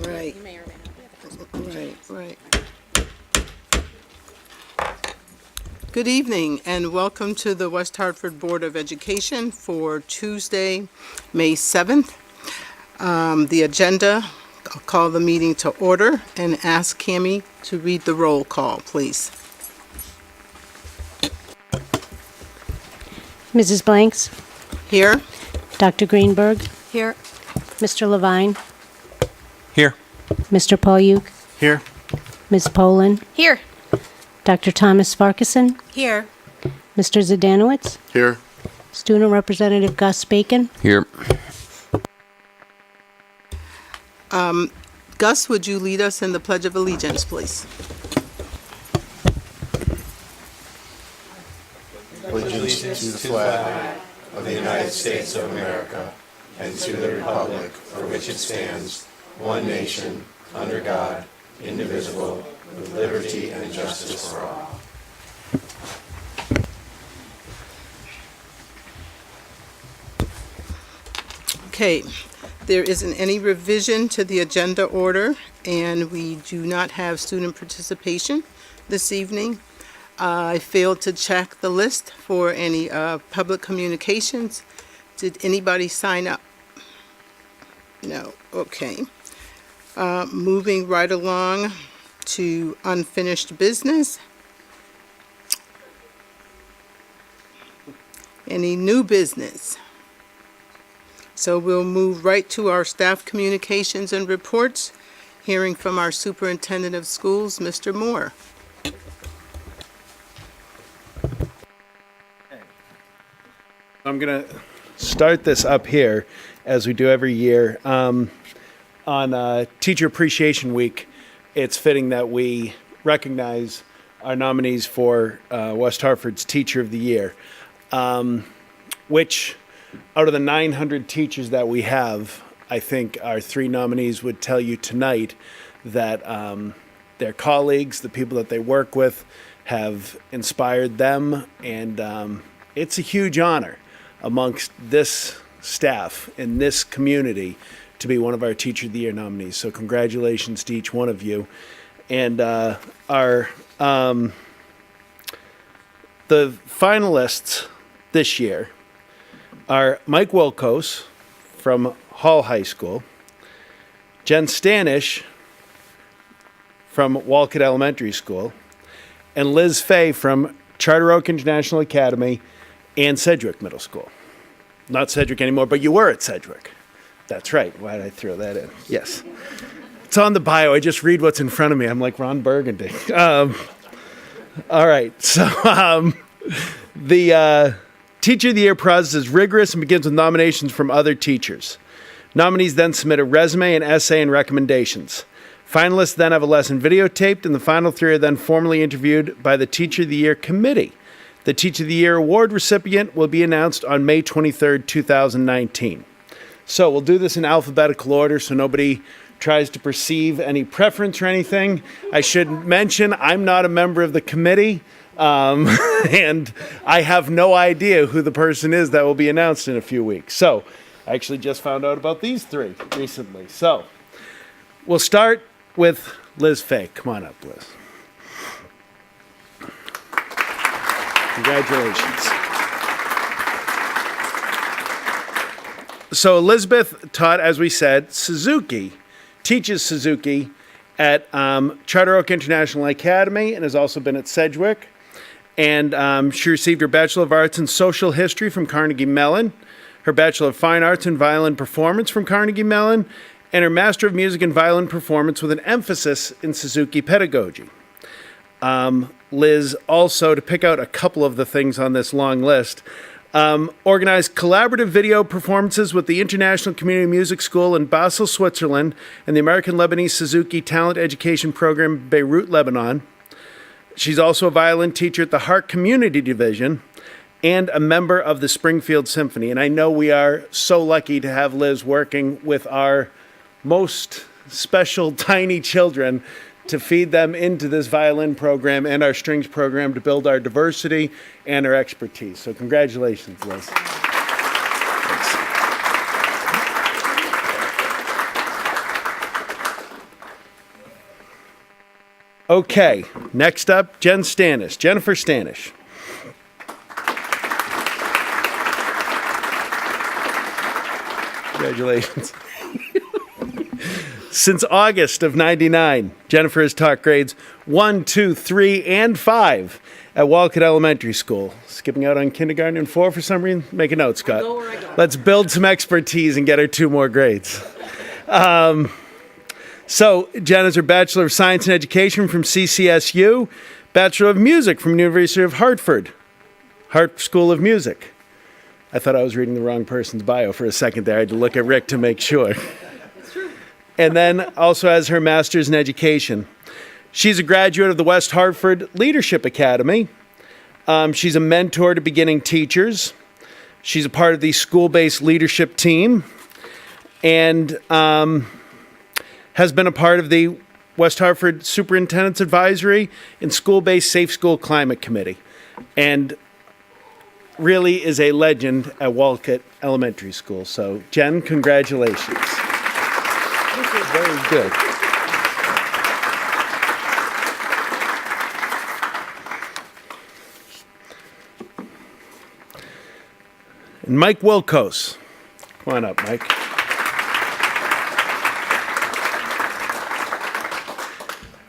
Right. Right. Good evening and welcome to the West Hartford Board of Education for Tuesday, May 7th. The agenda, I'll call the meeting to order and ask Cammie to read the roll call, please. Mrs. Blanks, Here? Dr. Greenberg, Here. Mr. Levine, Here. Mr. Polyuk, Here. Ms. Poland, Here. Dr. Thomas Farquharson, Here. Mr. Zdanowitz, Here. Student Representative Gus Bacon. Here. Gus, would you lead us in the Pledge of Allegiance, please? Allegiance to the flag of the United States of America and to the republic for which it stands, one nation, under God, indivisible, with liberty and justice for all. Okay, there isn't any revision to the agenda order, and we do not have student participation this evening. I failed to check the list for any public communications. Did anybody sign up? No, okay. Moving right along to unfinished business. Any new business? So we'll move right to our staff communications and reports, hearing from our Superintendent of Schools, Mr. Moore. I'm going to start this up here, as we do every year. On Teacher Appreciation Week, it's fitting that we recognize our nominees for West Hartford's Teacher of the Year, which out of the 900 teachers that we have, I think our three nominees would tell you tonight that their colleagues, the people that they work with, have inspired them, and it's a huge honor amongst this staff in this community to be one of our Teacher of the Year nominees. So congratulations to each one of you. And the finalists this year are Mike Wilkos from Hall High School, Jen Stanish from Walcott Elementary School, and Liz Fay from Charter Oak International Academy and Sedgwick Middle School. Not Sedgwick anymore, but you were at Sedgwick. That's right. Why did I throw that in? Yes. It's on the bio. I just read what's in front of me. I'm like Ron Burgundy. All right. So the Teacher of the Year process is rigorous and begins with nominations from other teachers. Nominees then submit a resume, an essay, and recommendations. Finalists then have a lesson videotaped, and the final three are then formally interviewed by the Teacher of the Year committee. The Teacher of the Year award recipient will be announced on May 23rd, 2019. So we'll do this in alphabetical order so nobody tries to perceive any preference or anything. I should mention I'm not a member of the committee, and I have no idea who the person is that will be announced in a few weeks. So I actually just found out about these three recently. So we'll start with Liz Fay. Come on up, Liz. Congratulations. So Elizabeth taught, as we said, teaches Suzuki at Charter Oak International Academy and has also been at Sedgwick. And she received her Bachelor of Arts in Social History from Carnegie Mellon, her Bachelor of Fine Arts in Violin Performance from Carnegie Mellon, and her Master of Music in Violin Performance with an emphasis in Suzuki pedagogy. Liz also, to pick out a couple of the things on this long list, Organized collaborative video performances with the International Community Music School in Basel, Switzerland, and the American Lebanese Suzuki Talent Education Program in Beirut, Lebanon. She's also a violin teacher at the Hart Community Division and a member of the Springfield Symphony. And I know we are so lucky to have Liz working with our most special tiny children to feed them into this violin program and our strings program to build our diversity and our expertise. So congratulations, Liz. Thanks. Okay, next up, Jennifer Stanish. Congratulations. Since August of '99, Jennifer has taught grades 1, 2, 3, and 5 at Walcott Elementary School. Skipping out on kindergarten and 4 for some reason? Make a note, Scott. Let's build some expertise and get her 2 more grades. So Jen has her Bachelor of Science in Education from CCSU, Bachelor of Music from the University of Hartford, Hart School of Music. I thought I was reading the wrong person's bio for a second there. I had to look at Rick to make sure. And then also has her Master's in Education. She's a graduate of the West Hartford Leadership Academy. She's a mentor to beginning teachers. She's a part of the school-based leadership team and has been a part of the West Hartford Superintendents Advisory and School-Based Safe School Climate Committee. And really is a legend at Walcott Elementary School. So, Jen, congratulations. Very good. And Mike Wilkos. Come on up, Mike.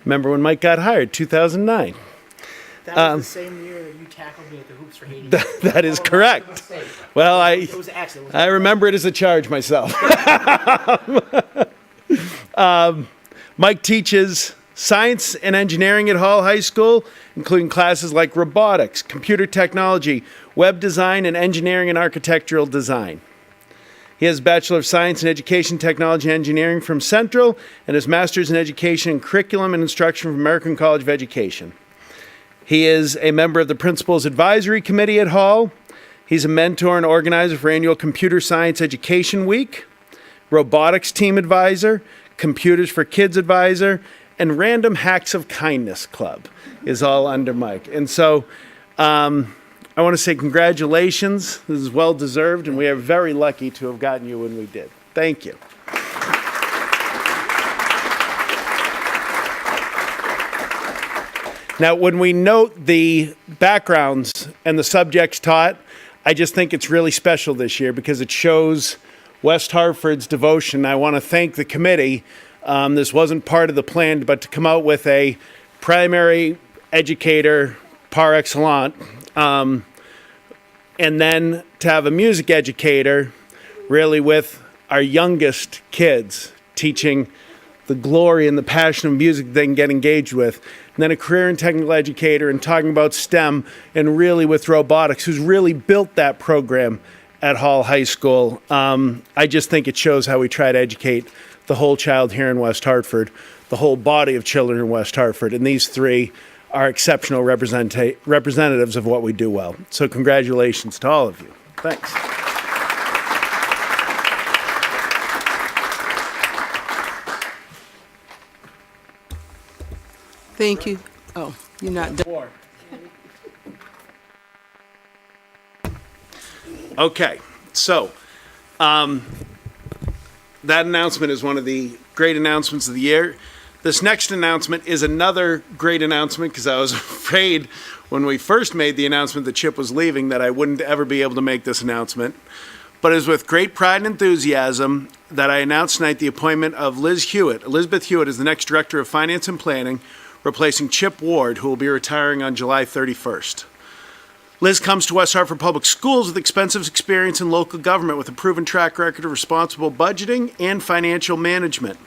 Remember when Mike got hired, 2009? That was the same year that you tackled me at the hoops for Haiti. That is correct. Well, It was an accident. I remember it as a charge myself. Mike teaches science and engineering at Hall High School, including classes like robotics, computer technology, web design, and engineering and architectural design. He has a Bachelor of Science in Education, Technology, and Engineering from Central, and his Master's in Education and Curriculum and Instruction from American College of Education. He is a member of the Principals Advisory Committee at Hall. He's a mentor and organizer for annual Computer Science Education Week, Robotics Team Advisor, Computers for Kids Advisor, and Random Hacks of Kindness Club is all under Mike. And so I want to say congratulations. This is well deserved, and we are very lucky to have gotten you when we did. Thank you. Now, when we note the backgrounds and the subjects taught, I just think it's really special this year because it shows West Hartford's devotion. I want to thank the committee. This wasn't part of the plan, but to come out with a primary educator par excellence, and then to have a music educator really with our youngest kids teaching the glory and the passion of music they can get engaged with. And then a career and technical educator and talking about STEM and really with robotics, who's really built that program at Hall High School. I just think it shows how we try to educate the whole child here in West Hartford, the whole body of children in West Hartford. And these three are exceptional representatives of what we do well. So congratulations to all of you. Thanks. Thank you. Oh, you're not done. Okay, so that announcement is one of the great announcements of the year. This next announcement is another great announcement because I was afraid when we first made the announcement that Chip was leaving that I wouldn't ever be able to make this announcement. But it is with great pride and enthusiasm that I announce tonight the appointment of Elizabeth Hewitt, as the next Director of Finance and Planning, replacing Chip Ward, who will be retiring on July 31st. Liz comes to West Hartford Public Schools with extensive experience in local government with a proven track record of responsible budgeting and financial management.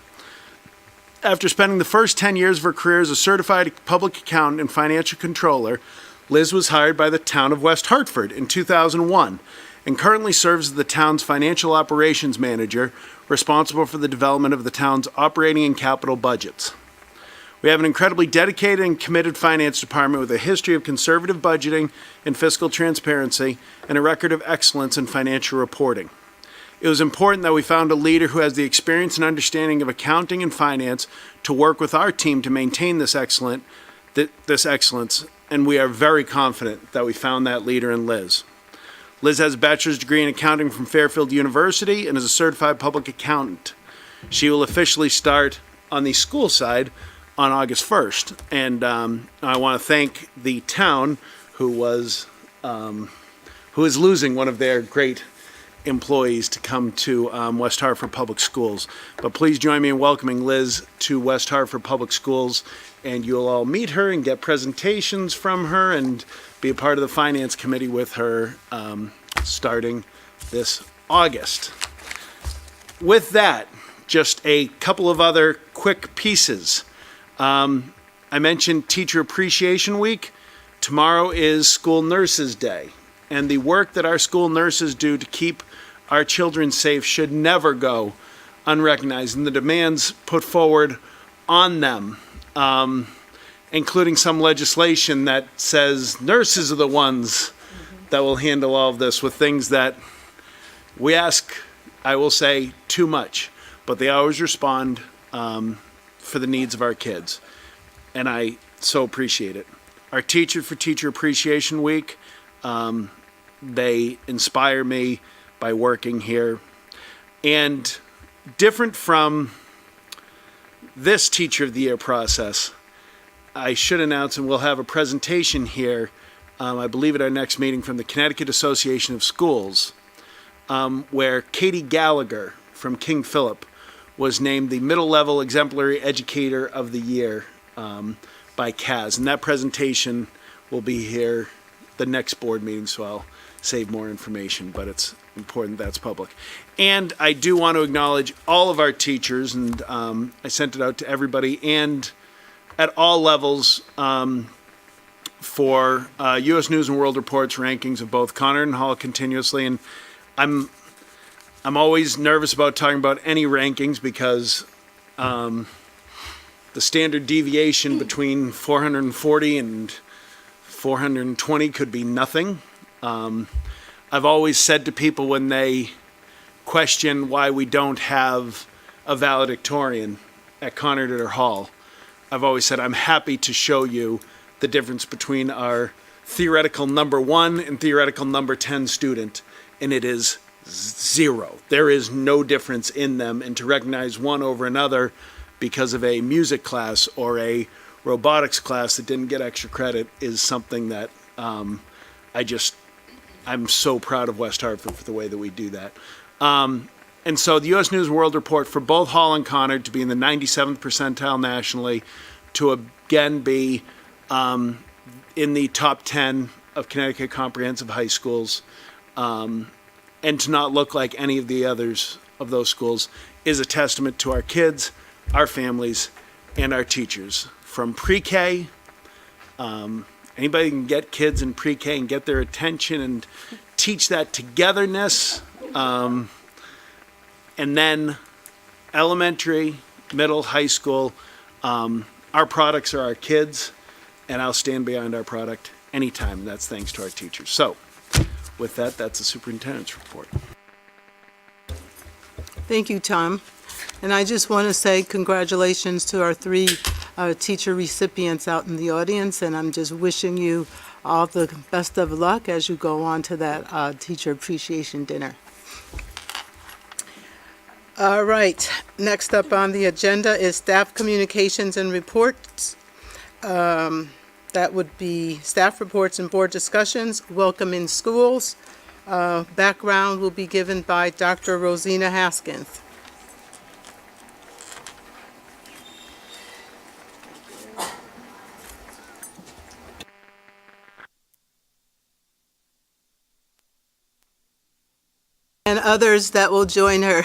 After spending the first 10 years of her career as a certified public accountant and financial controller, Liz was hired by the town of West Hartford in 2001 and currently serves as the town's financial operations manager, responsible for the development of the town's operating and capital budgets. We have an incredibly dedicated and committed finance department with a history of conservative budgeting and fiscal transparency and a record of excellence in financial reporting. It was important that we found a leader who has the experience and understanding of accounting and finance to work with our team to maintain this excellence, and we are very confident that we found that leader in Liz. Liz has a bachelor's degree in accounting from Fairfield University and is a certified public accountant. She will officially start on the school side on August 1st, and I want to thank the town who is losing one of their great employees to come to West Hartford Public Schools. But please join me in welcoming Liz to West Hartford Public Schools, and you'll all meet her and get presentations from her and be a part of the finance committee with her starting this August. With that, just a couple of other quick pieces. I mentioned Teacher Appreciation Week. Tomorrow is School Nurses Day, and the work that our school nurses do to keep our children safe should never go unrecognized, and the demands put forward on them, including some legislation that says nurses are the ones that will handle all of this, with things that we ask, I will say, too much, but they always respond for the needs of our kids, and I so appreciate it. Our Teacher for Teacher Appreciation Week, they inspire me by working here. And different from this Teacher of the Year process, I should announce, and we'll have a presentation here, I believe at our next meeting, from the Connecticut Association of Schools, where Katie Gallagher from King Philip was named the Middle Level Exemplary Educator of the Year by CAS. And that presentation will be here the next board meeting, so I'll save more information, but it's important that's public. And I do want to acknowledge all of our teachers, and I sent it out to everybody, and at all levels, for U.S. News and World Report's rankings of both Conard and Hall continuously. And I'm always nervous about talking about any rankings because the standard deviation between 440 and 420 could be nothing. I've always said to people when they question why we don't have a valedictorian at Conard or Hall, I've always said I'm happy to show you the difference between our theoretical number 1 and theoretical number 10 student, and it is 0. There is no difference in them, and to recognize one over another because of a music class or a robotics class that didn't get extra credit is something that I'm so proud of West Hartford for the way that we do that. And so the U.S. News and World Report for both Hall and Conard to be in the 97th percentile nationally, to again be in the top 10 of Connecticut comprehensive high schools, and to not look like any of the others of those schools is a testament to our kids, our families, and our teachers. From pre-K, anybody can get kids in pre-K and get their attention and teach that togetherness, and then elementary, middle, high school. Our products are our kids, and I'll stand behind our product anytime. That's thanks to our teachers. So, with that, that's the superintendent's report. Thank you, Tom. And I just want to say congratulations to our 3 teacher recipients out in the audience, and I'm just wishing you all the best of luck as you go on to that teacher appreciation dinner. All right, next up on the agenda is staff communications and reports. That would be staff reports and board discussions, welcome in schools. Background will be given by Dr. Roszena Haskins. And others that will join her.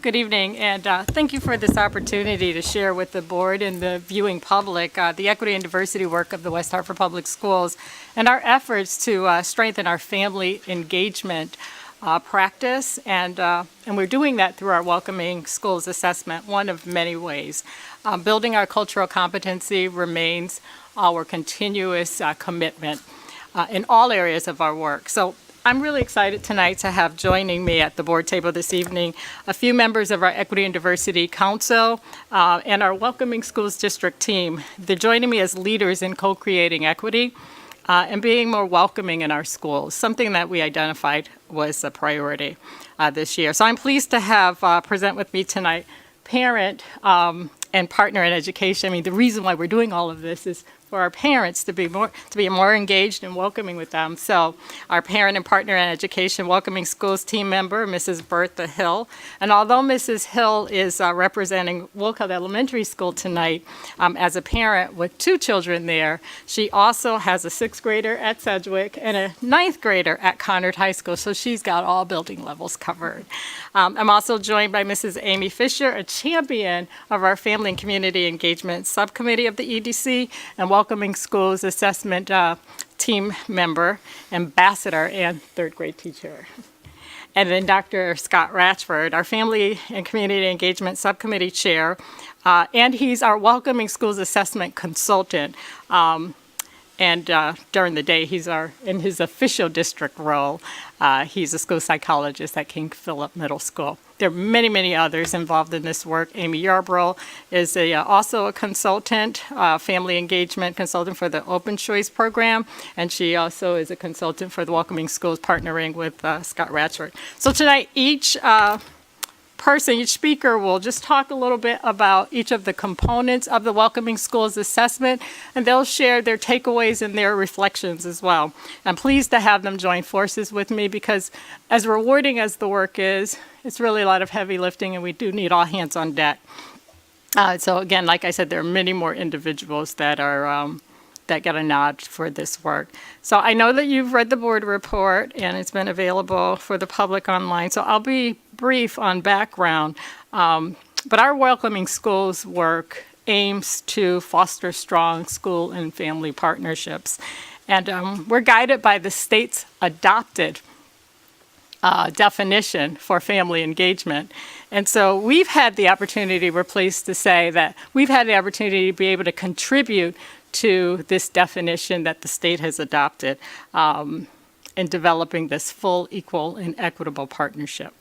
Good evening, and thank you for this opportunity to share with the board and the viewing public the equity and diversity work of the West Hartford Public Schools and our efforts to strengthen our family engagement practice, and we're doing that through our Welcoming Schools assessment, one of many ways. Building our cultural competency remains our continuous commitment in all areas of our work. So I'm really excited tonight to have joining me at the board table this evening a few members of our Equity and Diversity Council and our Welcoming Schools District team. They're joining me as leaders in co-creating equity and being more welcoming in our schools, something that we identified was a priority this year. So I'm pleased to have present with me tonight parent and partner in education. I mean, the reason why we're doing all of this is for our parents to be more engaged and welcoming with them. So our parent and partner in education Welcoming Schools team member, Mrs. Bertha Hill. And although Mrs. Hill is representing Wolcott Elementary School tonight as a parent with 2 children there, she also has a 6th grader at Sedgwick and a 9th grader at Conard High School. So she's got all building levels covered. I'm also joined by Mrs. Amy Fisher, a champion of our Family and Community Engagement Subcommittee of the EDC and Welcoming Schools Assessment team member, ambassador, and 3rd grade teacher. And then Dr. Scott Ratchford, our Family and Community Engagement Subcommittee chair, and he's our Welcoming Schools Assessment consultant. And during the day, he's in his official district role, he's a school psychologist at King Philip Middle School. There are many, many others involved in this work. Amy Yarbrough is also a consultant, family engagement consultant for the Open Choice program, and she also is a consultant for the Welcoming Schools, partnering with Scott Ratchford. So tonight, each speaker will just talk a little bit about each of the components of the Welcoming Schools assessment, and they'll share their takeaways and their reflections as well. I'm pleased to have them join forces with me because as rewarding as the work is, it's really a lot of heavy lifting and we do need all hands on deck. So again, like I said, there are many more individuals that are that get a nod for this work. So I know that you've read the board report and it's been available for the public online. So I'll be brief on background. But our Welcoming Schools work aims to foster strong school and family partnerships. And we're guided by the state's adopted definition for family engagement. And so we've had the opportunity, we're pleased to say that we've had the opportunity to be able to contribute to this definition that the state has adopted in developing this full, equal, and equitable partnership.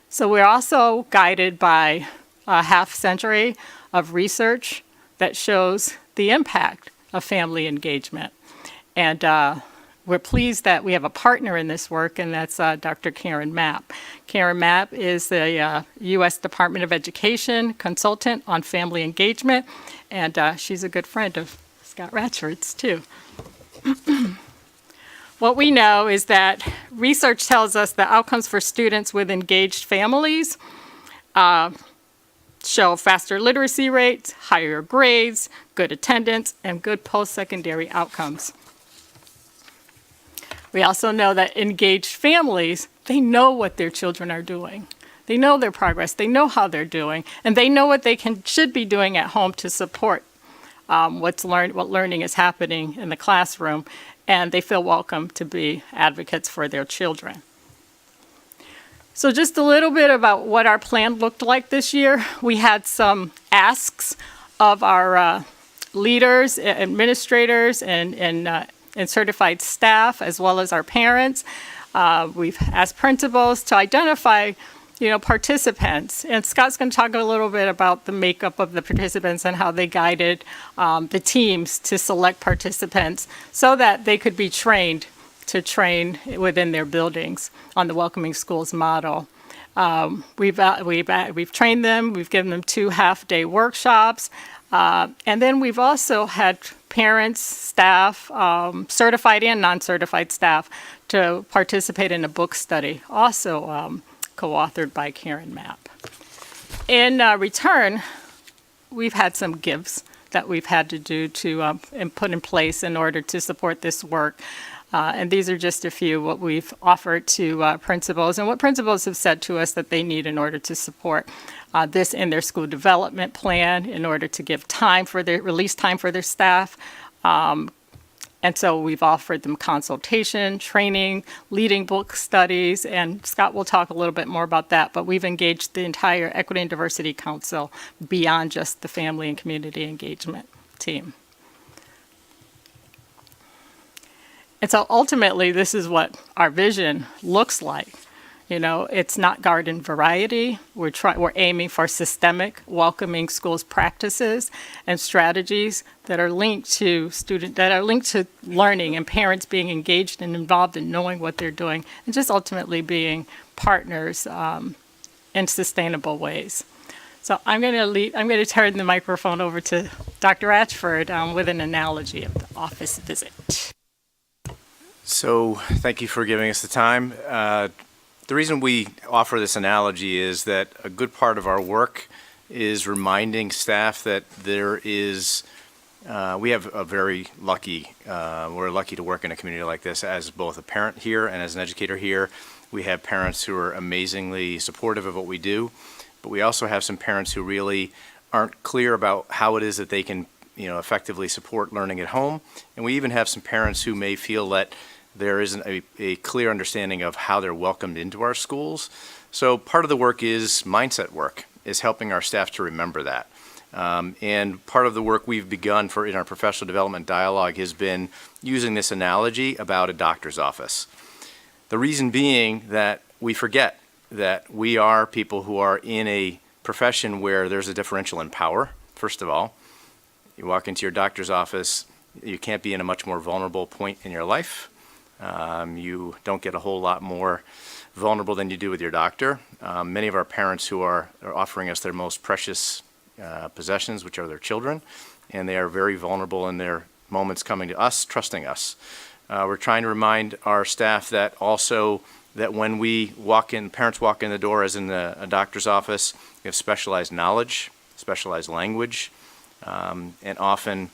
So we're also guided by a half century of research that shows the impact of family engagement. And we're pleased that we have a partner in this work, and that's Dr. Karen Mapp. Karen Mapp is the U.S. Department of Education consultant on family engagement, and she's a good friend of Scott Ratchford's, too. What we know is that research tells us the outcomes for students with engaged families show faster literacy rates, higher grades, good attendance, and good post-secondary outcomes. We also know that engaged families, they know what their children are doing. They know their progress, they know how they're doing, and they know what they should be doing at home to support what learning is happening in the classroom, and they feel welcome to be advocates for their children. So just a little bit about what our plan looked like this year. We had some asks of our leaders, administrators, and certified staff, as well as our parents. We've asked principals to identify, participants. And Scott's going to talk a little bit about the makeup of the participants and how they guided the teams to select participants so that they could be trained to train within their buildings on the Welcoming Schools model. We've trained them. We've given them 2 half-day workshops. And then we've also had parents, staff, certified and non-certified staff to participate in a book study, also co-authored by Karen Mapp. In return, we've had some gifts that we've had to do and put in place in order to support this work. And these are just a few what we've offered to principals and what principals have said to us that they need in order to support this in their school development plan, in order to give time for their release time for their staff. And so we've offered them consultation, training, leading book studies, and Scott will talk a little bit more about that, but we've engaged the entire Equity and Diversity Council beyond just the family and community engagement team. And so ultimately, this is what our vision looks like. You know, it's not garden variety. We're aiming for systemic, welcoming schools practices and strategies that are linked to learning and parents being engaged and involved in knowing what they're doing, and just ultimately being partners in sustainable ways. So I'm going to turn the microphone over to Dr. Ashford with an analogy of the office visit. So thank you for giving us the time. The reason we offer this analogy is that a good part of our work is reminding staff that there is, we have a very lucky, we're lucky to work in a community like this as both a parent here and as an educator here. We have parents who are amazingly supportive of what we do, but we also have some parents who really aren't clear about how it is that they can, effectively support learning at home. And we even have some parents who may feel that there isn't a clear understanding of how they're welcomed into our schools. So part of the work is mindset work, is helping our staff to remember that. And part of the work we've begun in our professional development dialogue has been using this analogy about a doctor's office. The reason being that we forget that we are people who are in a profession where there's a differential in power, first of all. You walk into your doctor's office, you can't be in a much more vulnerable point in your life. You don't get a whole lot more vulnerable than you do with your doctor. Many of our parents who are offering us their most precious possessions, which are their children, and they are very vulnerable in their moments coming to us, trusting us. We're trying to remind our staff that also that when parents walk in the door, as in a doctor's office, we have specialized knowledge, specialized language, and often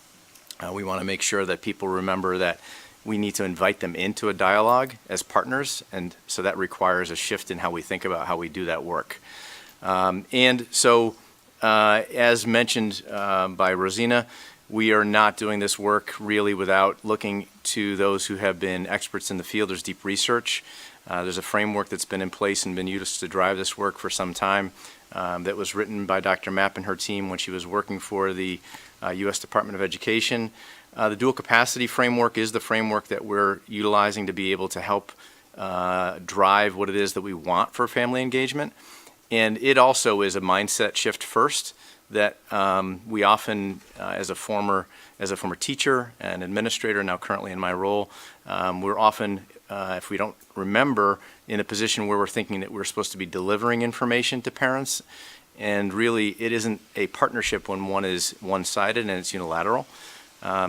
we want to make sure that people remember that we need to invite them into a dialogue as partners, and so that requires a shift in how we think about how we do that work. And so, as mentioned by Roszena, we are not doing this work really without looking to those who have been experts in the field. There's deep research. There's a framework that's been in place and been used to drive this work for some time that was written by Dr. Mapp and her team when she was working for the U.S. Department of Education. The dual capacity framework is the framework that we're utilizing to be able to help drive what it is that we want for family engagement. And it also is a mindset shift first that we often, as a former teacher and administrator, now currently in my role, we're often, if we don't remember, in a position where we're thinking that we're supposed to be delivering information to parents. And really, it isn't a partnership when one is one-sided and it's unilateral.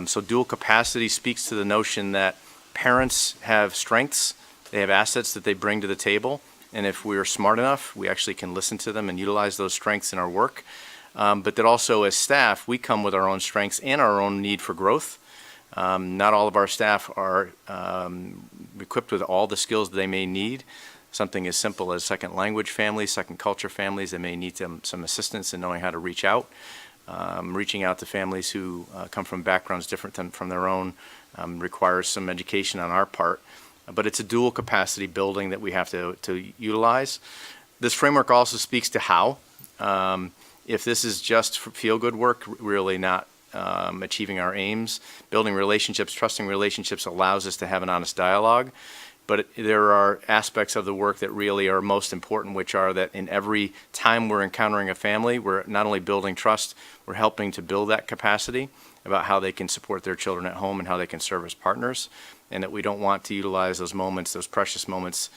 So dual capacity speaks to the notion that parents have strengths, they have assets that they bring to the table, and if we're smart enough, we actually can listen to them and utilize those strengths in our work. But that also as staff, we come with our own strengths and our own need for growth. Not all of our staff are equipped with all the skills that they may need. Something as simple as second language families, second culture families, they may need some assistance in knowing how to reach out. Reaching out to families who come from backgrounds different than from their own requires some education on our part. But it's a dual capacity building that we have to utilize. This framework also speaks to how. If this is just feel-good work, really not achieving our aims, building relationships, trusting relationships allows us to have an honest dialogue. But there are aspects of the work that really are most important, which are that in every time we're encountering a family, we're not only building trust, we're helping to build that capacity about how they can support their children at home and how they can serve as partners, and that we don't want to utilize those moments, those precious moments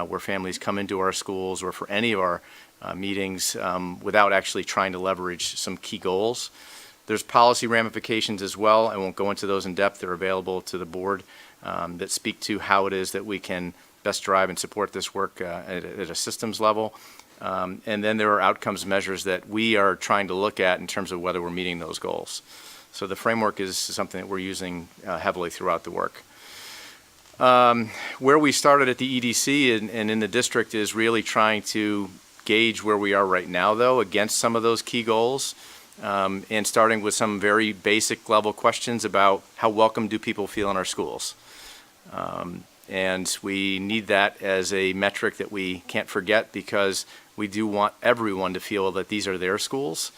where families come into our schools or for any of our meetings without actually trying to leverage some key goals. There's policy ramifications as well. I won't go into those in depth. They're available to the board that speak to how it is that we can best drive and support this work at a systems level. And then there are outcomes measures that we are trying to look at in terms of whether we're meeting those goals. So the framework is something that we're using heavily throughout the work. Where we started at the EDC and in the district is really trying to gauge where we are right now, though, against some of those key goals, and starting with some very basic level questions about how welcome do people feel in our schools. And we need that as a metric that we can't forget, because we do want everyone to feel that these are their schools.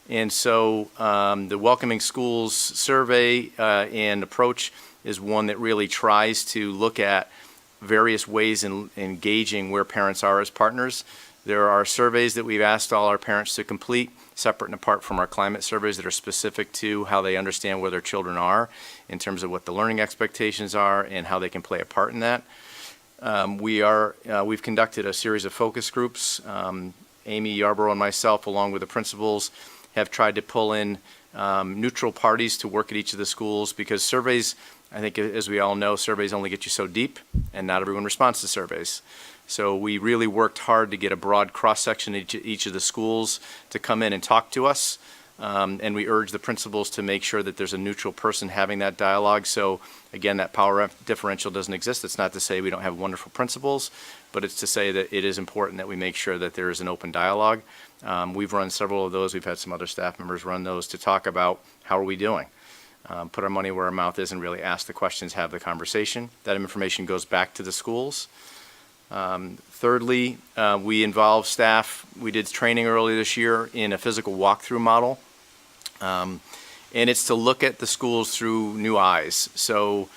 And so the Welcoming Schools survey and approach is one that really tries to look at various ways in engaging where parents are as partners. There are surveys that we've asked all our parents to complete, separate and apart from our climate surveys, that are specific to how they understand where their children are in terms of what the learning expectations are and how they can play a part in that. We've conducted a series of focus groups. Amy Yarborough and myself, along with the principals, have tried to pull in neutral parties to work at each of the schools, because surveys, I think, as we all know, surveys only get you so deep, and not everyone responds to surveys. So we really worked hard to get a broad cross-section in each of the schools to come in and talk to us. And we urge the principals to make sure that there's a neutral person having that dialogue. So again, that power differential doesn't exist. It's not to say we don't have wonderful principals, but it's to say that it is important that we make sure that there is an open dialogue. We've run several of those. We've had some other staff members run those to talk about how are we doing. Put our money where our mouth is and really ask the questions, have the conversation. That information goes back to the schools. Thirdly, we involve staff. We did training earlier this year in a physical walkthrough model. And it's to look at the schools through new eyes. So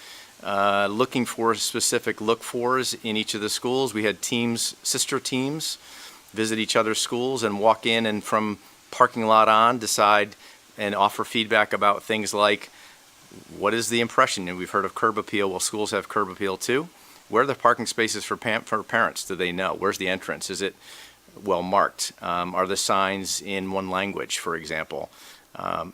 looking for specific look-fors in each of the schools. We had teams, sister teams, visit each other's schools and walk in and from parking lot on decide and offer feedback about things like, what is the impression? And we've heard of curb appeal. Well, schools have curb appeal too. Where are the parking spaces for parents? Do they know? Where's the entrance? Is it well marked? Are the signs in one language, for example?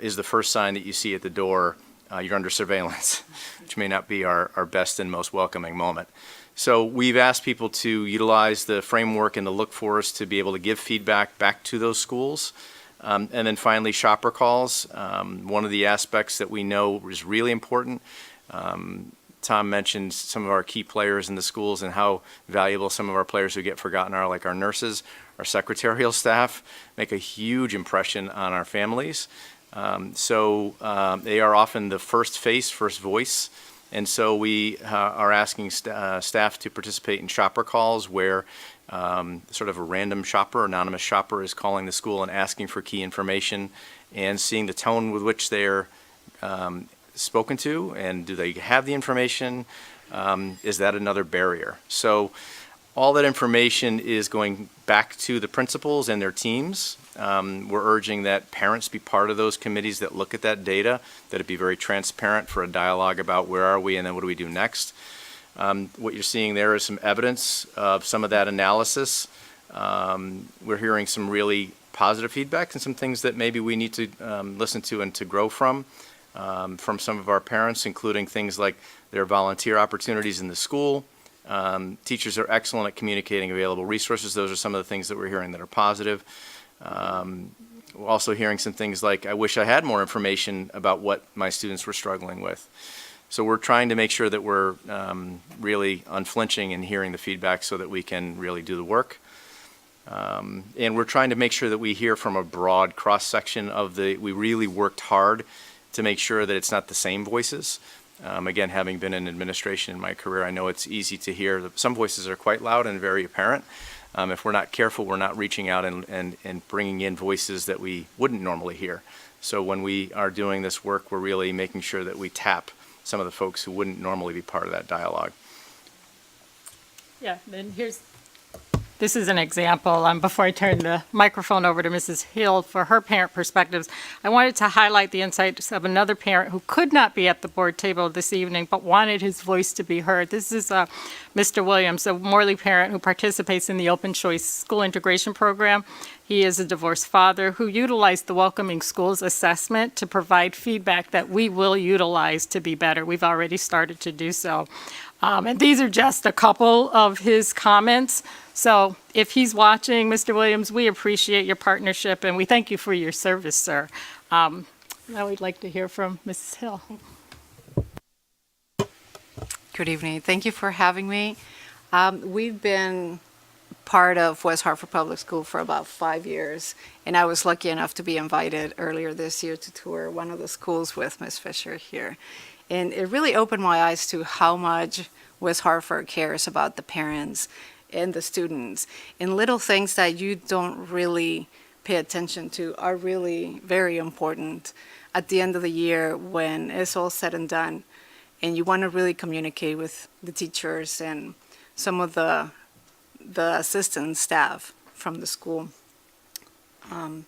Is the first sign that you see at the door, you're under surveillance, which may not be our best and most welcoming moment. So we've asked people to utilize the framework and the look for us to be able to give feedback back to those schools. And then finally, shopper calls. One of the aspects that we know is really important. Tom mentioned some of our key players in the schools and how valuable some of our players who get forgotten are, like our nurses, our secretarial staff, make a huge impression on our families. So they are often the first face, first voice. And so we are asking staff to participate in shopper calls where sort of a random shopper, anonymous shopper, is calling the school and asking for key information and seeing the tone with which they're spoken to, and do they have the information? Is that another barrier? So all that information is going back to the principals and their teams. We're urging that parents be part of those committees that look at that data, that it be very transparent for a dialogue about where are we and then what do we do next. What you're seeing there is some evidence of some of that analysis. We're hearing some really positive feedback and some things that maybe we need to listen to and to grow from some of our parents, including things like their volunteer opportunities in the school. Teachers are excellent at communicating available resources. Those are some of the things that we're hearing that are positive. We're also hearing some things like, I wish I had more information about what my students were struggling with. So we're trying to make sure that we're really unflinching in hearing the feedback so that we can really do the work. And we're trying to make sure that we hear from a broad cross-section of we really worked hard to make sure that it's not the same voices. Again, having been in administration in my career, I know it's easy to hear that some voices are quite loud and very apparent. If we're not careful, we're not reaching out and bringing in voices that we wouldn't normally hear. So when we are doing this work, we're really making sure that we tap some of the folks who wouldn't normally be part of that dialogue. Yeah, then this is an example. Before I turn the microphone over to Mrs. Hill for her parent perspectives, I wanted to highlight the insights of another parent who could not be at the board table this evening, but wanted his voice to be heard. This is Mr. Williams, a Morley parent who participates in the Open Choice School Integration Program. He is a divorced father who utilized the Welcoming Schools assessment to provide feedback that we will utilize to be better. We've already started to do so. And these are just a couple of his comments. So if he's watching, Mr. Williams, we appreciate your partnership and we thank you for your service, sir. Now we'd like to hear from Mrs. Hill. Good evening. Thank you for having me. We've been part of West Hartford Public School for about 5 years, and I was lucky enough to be invited earlier this year to tour one of the schools with Ms. Fisher here. And it really opened my eyes to how much West Hartford cares about the parents and the students. And little things that you don't really pay attention to are really very important at the end of the year when it's all said and done. And you want to really communicate with the teachers and some of the assistant staff from the school. The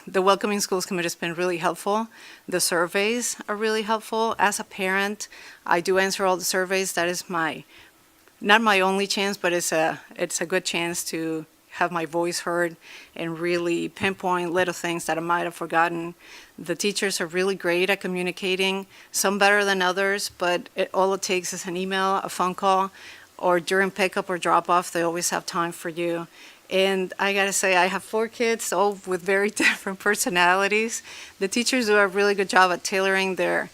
Welcoming Schools Committee has been really helpful. The surveys are really helpful. As a parent, I do answer all the surveys. That is not my only chance, but it's a good chance to have my voice heard and really pinpoint little things that I might have forgotten. The teachers are really great at communicating, some better than others, but all it takes is an email, a phone call, or during pickup or drop off, they always have time for you. And I gotta say, I have 4 kids, all with very different personalities. The teachers do a really good job at tailoring their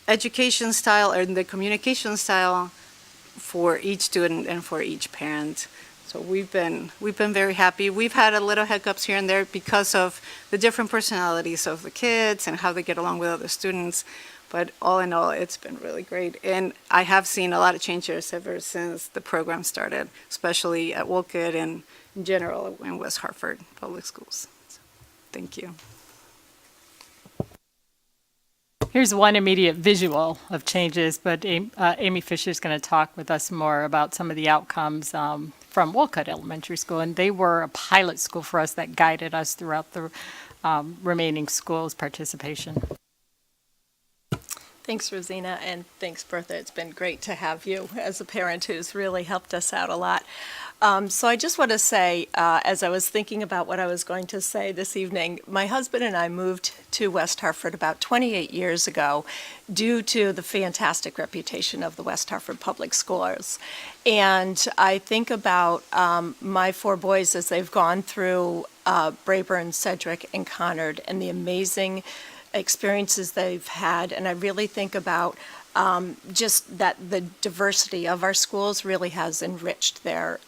education style and the communication style for each student and for each parent. So we've been very happy. We've had a little hiccups here and there because of the different personalities of the kids and how they get along with other students. But all in all, it's been really great. And I have seen a lot of changes ever since the program started, especially at Wolcott and in general in West Hartford Public Schools. So, thank you. Here's one immediate visual of changes, but Amy Fisher is going to talk with us more about some of the outcomes from Wolcott Elementary School, and they were a pilot school for us that guided us throughout the remaining schools' participation. Thanks, Roszena, and thanks, Bertha. It's been great to have you as a parent who's really helped us out a lot. So I just want to say, as I was thinking about what I was going to say this evening, my husband and I moved to West Hartford about 28 years ago due to the fantastic reputation of the West Hartford Public Schools. And I think about my 4 boys as they've gone through Braeburn, Sedgwick, and Conard, and the amazing experiences they've had. And I really think about just that the diversity of our schools really has enriched their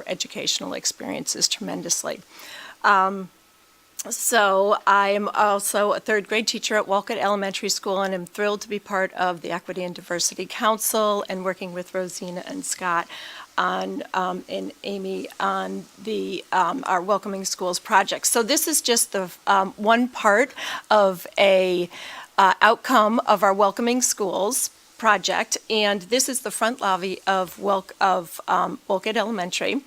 educational experiences tremendously. So I'm also a 3rd grade teacher at Wolcott Elementary School, and I'm thrilled to be part of the Equity and Diversity Council and working with Roszena and Scott on and Amy on the our Welcoming Schools project. So this is just the one part of a outcome of our Welcoming Schools project, and this is the front lobby of Wolcott Elementary.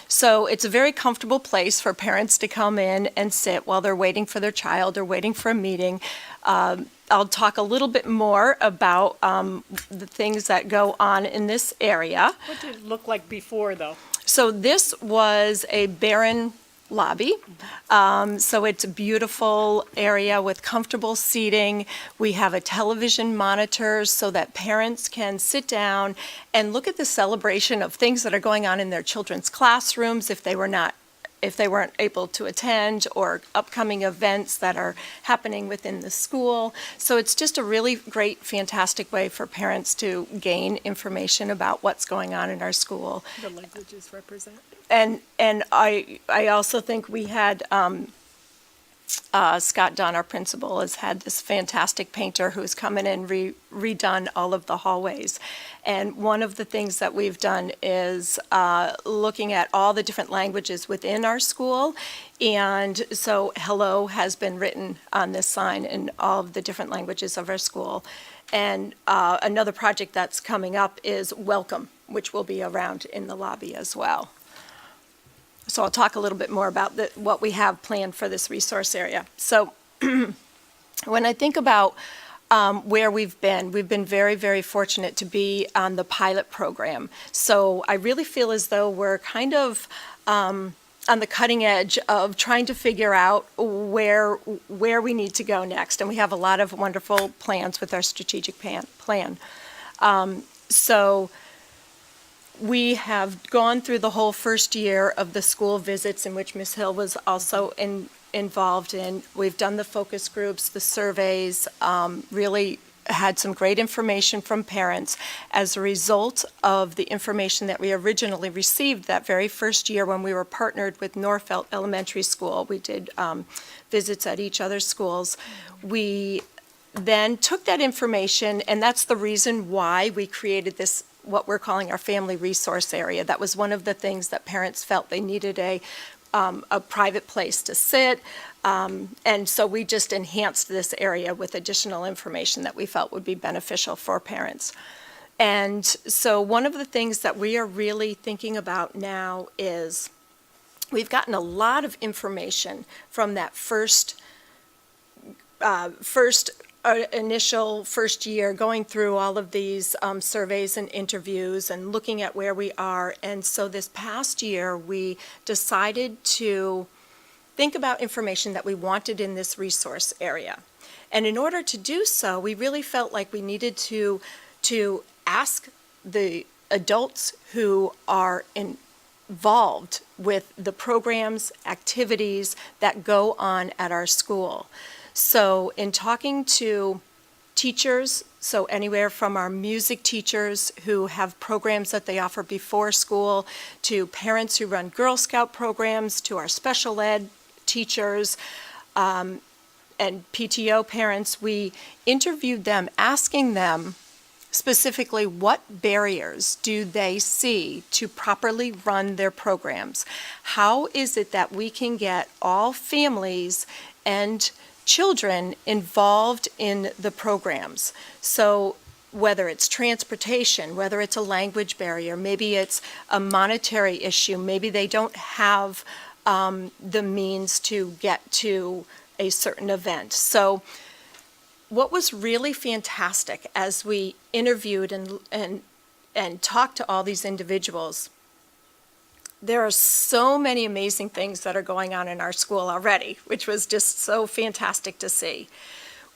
So it's a very comfortable place for parents to come in and sit while they're waiting for their child or waiting for a meeting. I'll talk a little bit more about the things that go on in this area. What did it look like before, though? So this was a barren lobby. So it's a beautiful area with comfortable seating. We have a television monitor so that parents can sit down and look at the celebration of things that are going on in their children's classrooms if they weren't able to attend, or upcoming events that are happening within the school. So it's just a really great, fantastic way for parents to gain information about what's going on in our school. The languages represent. And I also think we had Scott Dunn, our principal, has had this fantastic painter who's come in and redone all of the hallways. And one of the things that we've done is looking at all the different languages within our school. And so hello has been written on this sign in all of the different languages of our school. And another project that's coming up is welcome, which will be around in the lobby as well. So I'll talk a little bit more about what we have planned for this resource area. So when I think about where we've been very, very fortunate to be on the pilot program. So I really feel as though we're kind of on the cutting edge of trying to figure out where we need to go next. And we have a lot of wonderful plans with our strategic plan. So we have gone through the whole first year of the school visits, in which Ms. Hill was also involved in. We've done the focus groups, the surveys, really had some great information from parents as a result of the information that we originally received that very first year when we were partnered with Norfolk Elementary School. We did visits at each other's schools. We then took that information, and that's the reason why we created this, what we're calling our family resource area. That was one of the things that parents felt they needed a private place to sit. And so we just enhanced this area with additional information that we felt would be beneficial for parents. And so one of the things that we are really thinking about now is we've gotten a lot of information from that initial first year, going through all of these surveys and interviews and looking at where we are. And so this past year, we decided to think about information that we wanted in this resource area. And in order to do so, we really felt like we needed to ask the adults who are involved with the programs, activities that go on at our school. So in talking to teachers, so anywhere from our music teachers who have programs that they offer before school, to parents who run Girl Scout programs, to our special ed teachers, and PTO parents, we interviewed them, asking them specifically what barriers do they see to properly run their programs. How is it that we can get all families and children involved in the programs? So whether it's transportation, whether it's a language barrier, maybe it's a monetary issue, maybe they don't have the means to get to a certain event. So what was really fantastic as we interviewed and talked to all these individuals, there are so many amazing things that are going on in our school already, which was just so fantastic to see.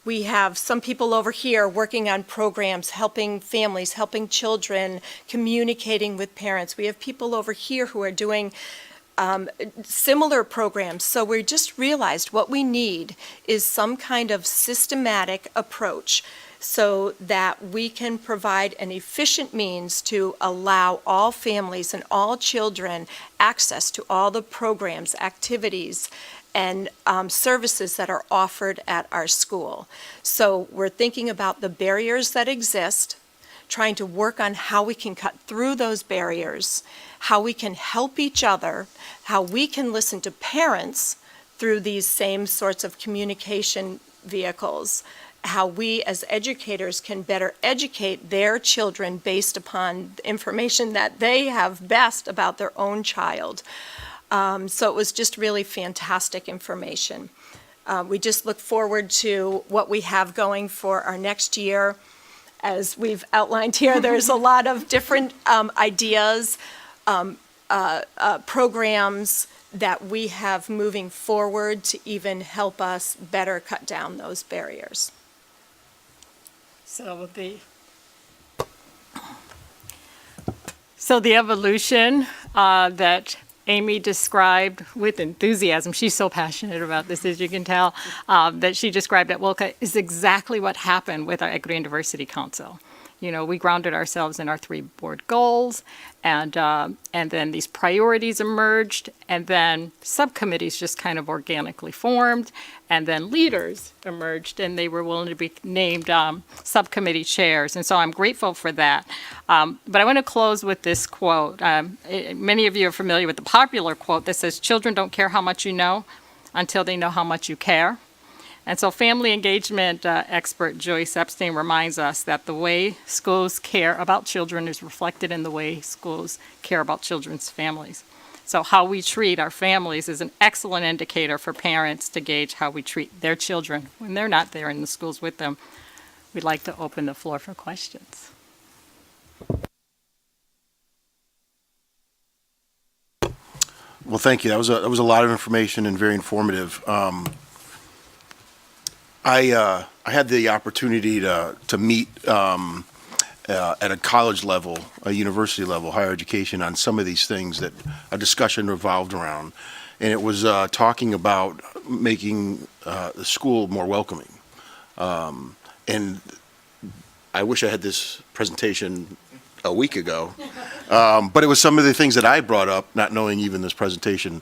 We have some people over here working on programs, helping families, helping children, communicating with parents. We have people over here who are doing similar programs. So we just realized what we need is some kind of systematic approach so that we can provide an efficient means to allow all families and all children access to all the programs, activities, and services that are offered at our school. So we're thinking about the barriers that exist, trying to work on how we can cut through those barriers, how we can help each other, how we can listen to parents through these same sorts of communication vehicles, how we as educators can better educate their children based upon the information that they have best about their own child. So it was just really fantastic information. We just look forward to what we have going for our next year. As we've outlined here, there's a lot of different ideas, programs that we have moving forward to even help us better cut down those barriers. So the evolution that Amy described with enthusiasm, she's so passionate about this, as you can tell, that she described at Wilka is exactly what happened with our Equity and Diversity Council. You know, we grounded ourselves in our 3 board goals, and then these priorities emerged, and then subcommittees just kind of organically formed, and then leaders emerged, and they were willing to be named subcommittee chairs, and so I'm grateful for that. But I want to close with this quote. Many of you are familiar with the popular quote that says, "Children don't care how much you know until they know how much you care." And so family engagement expert Joyce Epstein reminds us that the way schools care about children is reflected in the way schools care about children's families. So how we treat our families is an excellent indicator for parents to gauge how we treat their children when they're not there in the schools with them. We'd like to open the floor for questions. Well, thank you. That was a lot of information and very informative. I had the opportunity to meet at a college level, a university level, higher education, on some of these things that a discussion revolved around, and it was talking about making the school more welcoming. And I wish I had this presentation a week ago, but it was some of the things that I brought up, not knowing even this presentation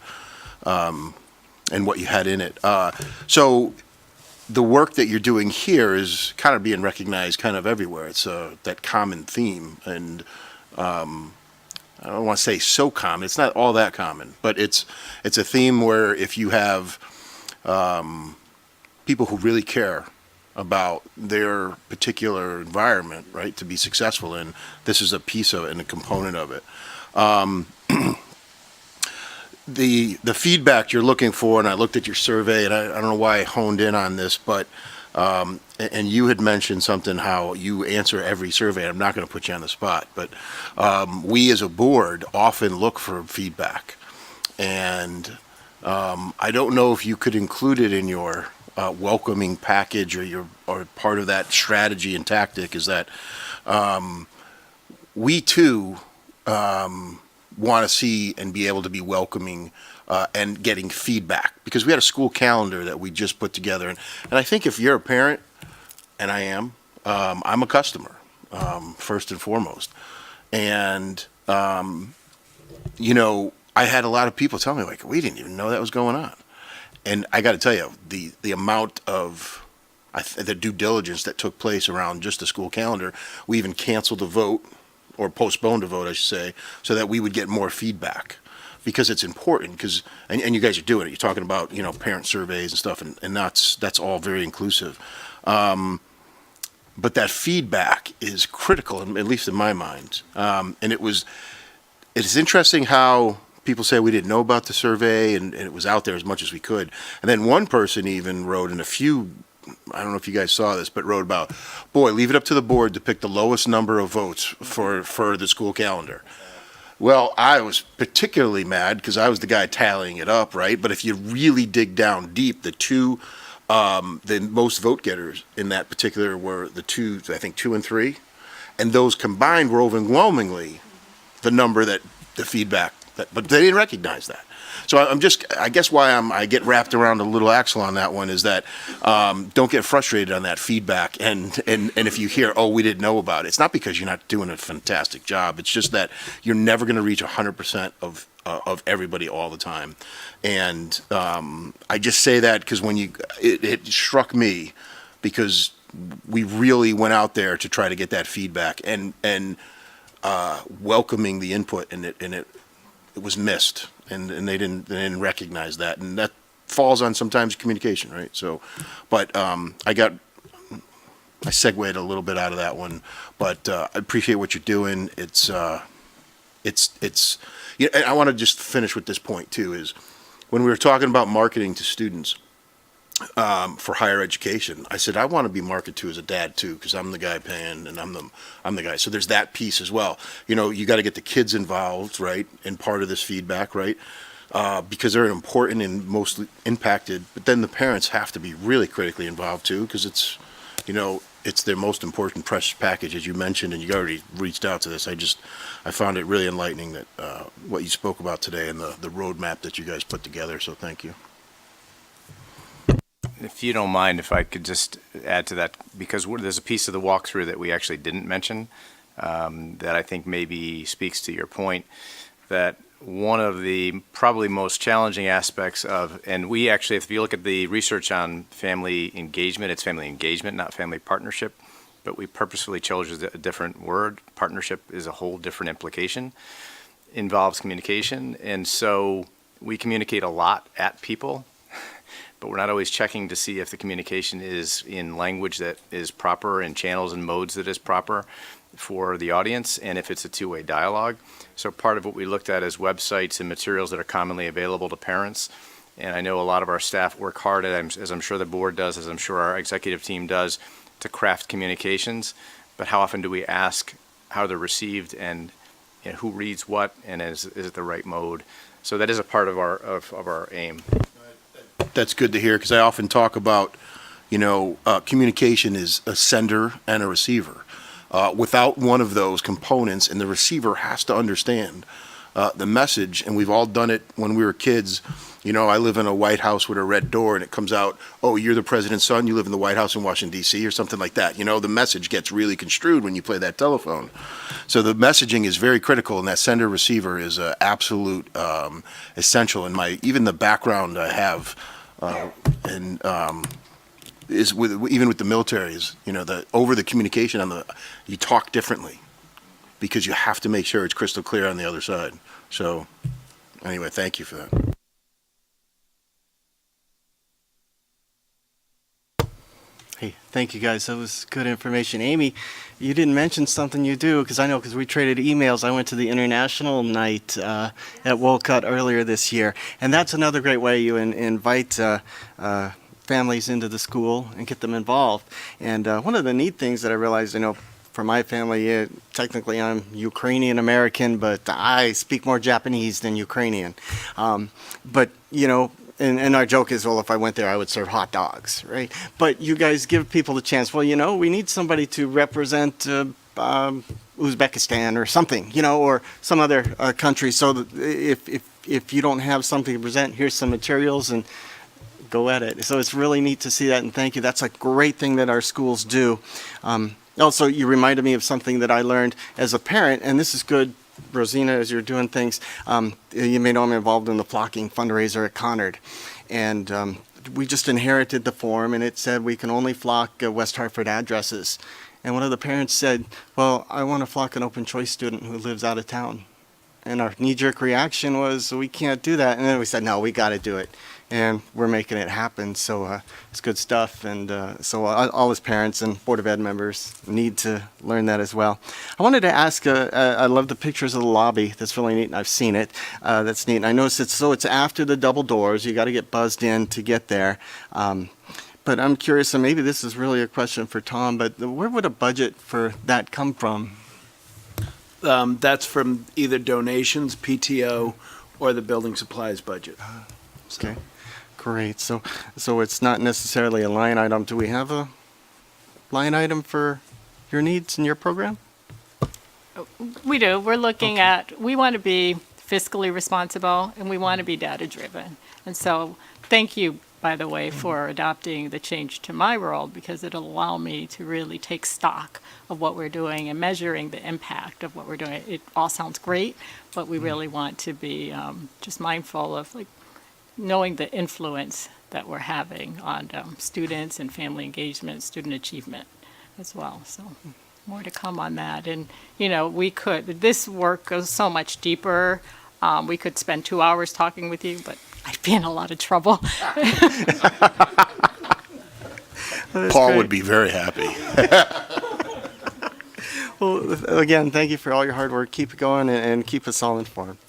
and what you had in it. So the work that you're doing here is kind of being recognized kind of everywhere. It's that common theme, and I don't want to say so common. It's not all that common, but it's a theme where if you have people who really care about their particular environment, right, to be successful in, this is a piece of it and a component of it. The feedback you're looking for, and I looked at your survey, and I don't know why I honed in on this, but and you had mentioned something how you answer every survey. I'm not going to put you on the spot, but we as a board often look for feedback, and I don't know if you could include it in your welcoming package or part of that strategy and tactic. Is that we too want to see and be able to be welcoming and getting feedback, because we had a school calendar that we just put together, and I think if you're a parent, and I am, I'm a customer first and foremost, and you know, I had a lot of people tell me, like, we didn't even know that was going on. And I got to tell you, the amount of the due diligence that took place around just the school calendar, we even canceled a vote, or postponed a vote, I should say, so that we would get more feedback, because it's important. Because and you guys are doing it. You're talking about, you know, parent surveys and stuff, and that's all very inclusive. But that feedback is critical, at least in my mind. And it's interesting how people say we didn't know about the survey, and it was out there as much as we could. And then one person even wrote in a few, I don't know if you guys saw this, but wrote about, boy, leave it up to the board to pick the lowest number of votes for the school calendar. Well, I was particularly mad because I was the guy tallying it up, right? But if you really dig down deep, the most vote getters in that particular were the two, I think 2 and 3, and those combined were overwhelmingly the number that the feedback, but they didn't recognize that. So I guess why I get wrapped around a little axle on that one is that don't get frustrated on that feedback, and if you hear, oh, we didn't know about it, it's not because you're not doing a fantastic job. It's just that you're never going to reach 100% of everybody all the time. And I just say that because when it struck me, because we really went out there to try to get that feedback and welcoming the input, and it was missed, and they didn't recognize that, and that falls on sometimes communication, right? So, but I segued a little bit out of that one, but I appreciate what you're doing. It's yeah, and I want to just finish with this point too, is when we were talking about marketing to students for higher education, I said I want to be marketed to as a dad too, because I'm the guy paying, and I'm the guy. So there's that piece as well. You know, you got to get the kids involved, right, in part of this feedback, right, because they're important and mostly impacted. But then the parents have to be really critically involved too, because it's, you know, it's their most important precious package, as you mentioned, and you already reached out to this. I found it really enlightening that what you spoke about today and the roadmap that you guys put together. So thank you. If you don't mind, if I could just add to that, because there's a piece of the walkthrough that we actually didn't mention that I think maybe speaks to your point, that one of the probably most challenging aspects of, and we actually, if you look at the research on family engagement, it's family engagement, not family partnership, but we purposefully chose a different word. Partnership is a whole different implication, involves communication, and so we communicate a lot at people, but we're not always checking to see if the communication is in language that is proper and channels and modes that is proper for the audience, and if it's a two-way dialogue. So part of what we looked at is websites and materials that are commonly available to parents. And I know a lot of our staff work hard, as I'm sure the board does, as I'm sure our executive team does, to craft communications. But how often do we ask how they're received, and who reads what, and is it the right mode? So that is a part of our aim. That's good to hear, because I often talk about, communication is a sender and a receiver. Without one of those components, and the receiver has to understand the message, and we've all done it when we were kids. You know, I live in a White House with a red door, and it comes out, oh, you're the president's son, you live in the White House in Washington, D.C., or something like that. You know, the message gets really construed when you play that telephone. So the messaging is very critical, and that sender-receiver is absolute essential. And even the background I have, is even with the military, is, you know, over the communication you talk differently because you have to make sure it's crystal clear on the other side. So anyway, thank you for that. Hey, thank you guys. That was good information. Amy, you didn't mention something you do, because we traded emails. I went to the International Night at Wolcott earlier this year, and that's another great way you invite families into the school and get them involved. And one of the neat things that I realized, for my family, technically I'm Ukrainian American, but I speak more Japanese than Ukrainian. But and our joke is, well, if I went there, I would serve hot dogs, right? But you guys give people the chance. Well, we need somebody to represent Uzbekistan or something, or some other country. So that if you don't have something to present, here's some materials and go at it. So it's really neat to see that, and thank you. That's a great thing that our schools do. Also, you reminded me of something that I learned as a parent, and this is good, Roszena, as you're doing things. You may know I'm involved in the flocking fundraiser at Conard, and we just inherited the form, and it said we can only flock West Hartford addresses. And one of the parents said, well, I want to flock an open choice student who lives out of town. And our knee-jerk reaction was, we can't do that. And then we said, no, we got to do it. And we're making it happen. So it's good stuff. And so all his parents and Board of Ed members need to learn that as well. I wanted to ask, I love the pictures of the lobby. That's really neat. And I've seen it. That's neat. And I noticed it's after the double doors. You got to get buzzed in to get there. But I'm curious, and maybe this is really a question for Tom, but where would a budget for that come from? That's from either donations, PTO, or the building supplies budget. Okay, great. So it's not necessarily a line item. Do we have a line item for your needs in your program? We do. We're looking at, we want to be fiscally responsible and we want to be data driven. And so thank you, by the way, for adopting the change to my role, because it'll allow me to really take stock of what we're doing and measuring the impact of what we're doing. It all sounds great, but we really want to be just mindful of knowing the influence that we're having on students and family engagement, student achievement as well. So more to come on that. And, this work goes so much deeper. We could spend 2 hours talking with you, but I'd be in a lot of trouble. Paul would be very happy. Well, again, thank you for all your hard work. Keep it going and keep us all informed.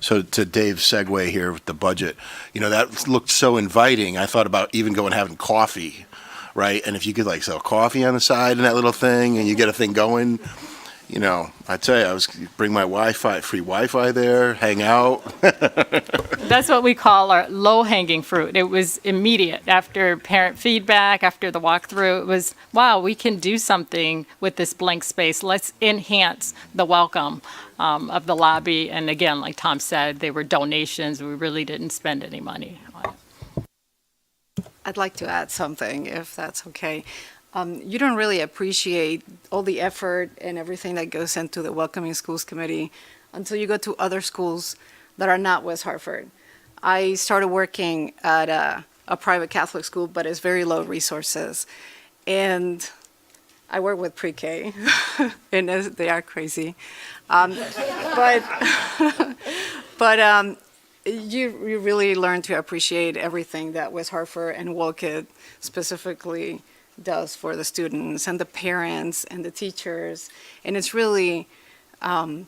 So to Dave's segue here with the budget, that looked so inviting. I thought about even going having coffee, right? And if you could sell coffee on the side and that little thing, and you get a thing going, I tell you, bring my free Wi-Fi there, hang out. That's what we call our low-hanging fruit. It was immediate after parent feedback, after the walkthrough. It was, wow, we can do something with this blank space. Let's enhance the welcome of the lobby. And again, like Tom said, they were donations. We really didn't spend any money on it. I'd like to add something, if that's okay. You don't really appreciate all the effort and everything that goes into the Welcoming Schools Committee until you go to other schools that are not West Hartford. I started working at a private Catholic school, but it's very low resources. And I work with pre-K, and they are crazy. But you really learn to appreciate everything that West Hartford and Wolcott specifically does for the students and the parents and the teachers, and it's really a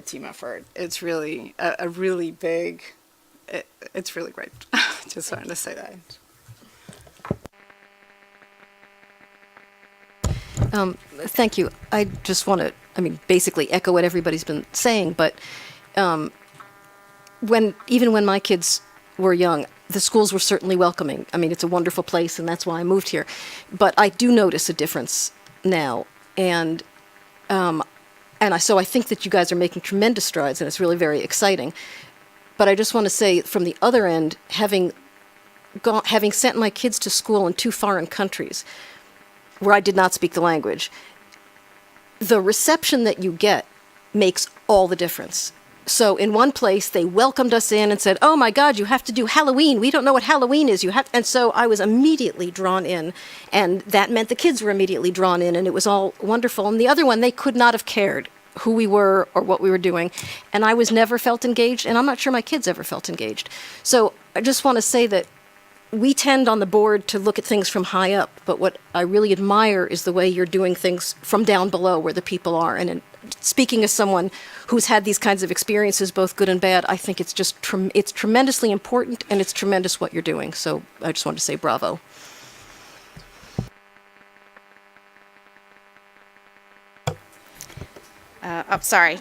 team effort. It's really a really big. It's really great. Just wanted to say that. Thank you. I just want to, basically echo what everybody's been saying, but even when my kids were young, the schools were certainly welcoming. It's a wonderful place, and that's why I moved here. But I do notice a difference now, and So I think that you guys are making tremendous strides, and it's really very exciting. But I just want to say, from the other end, having sent my kids to school in 2 foreign countries where I did not speak the language, the reception that you get makes all the difference. So in one place, they welcomed us in and said, "Oh my God, you have to do Halloween. We don't know what Halloween is. You have," and so I was immediately drawn in, and that meant the kids were immediately drawn in, and it was all wonderful. And the other one, they could not have cared who we were or what we were doing, and I was never felt engaged, and I'm not sure my kids ever felt engaged. So I just want to say that we tend on the board to look at things from high up, but what I really admire is the way you're doing things from down below where the people are. And speaking as someone who's had these kinds of experiences, both good and bad, I think it's just it's tremendously important, and it's tremendous what you're doing. So I just wanted to say bravo. Sorry.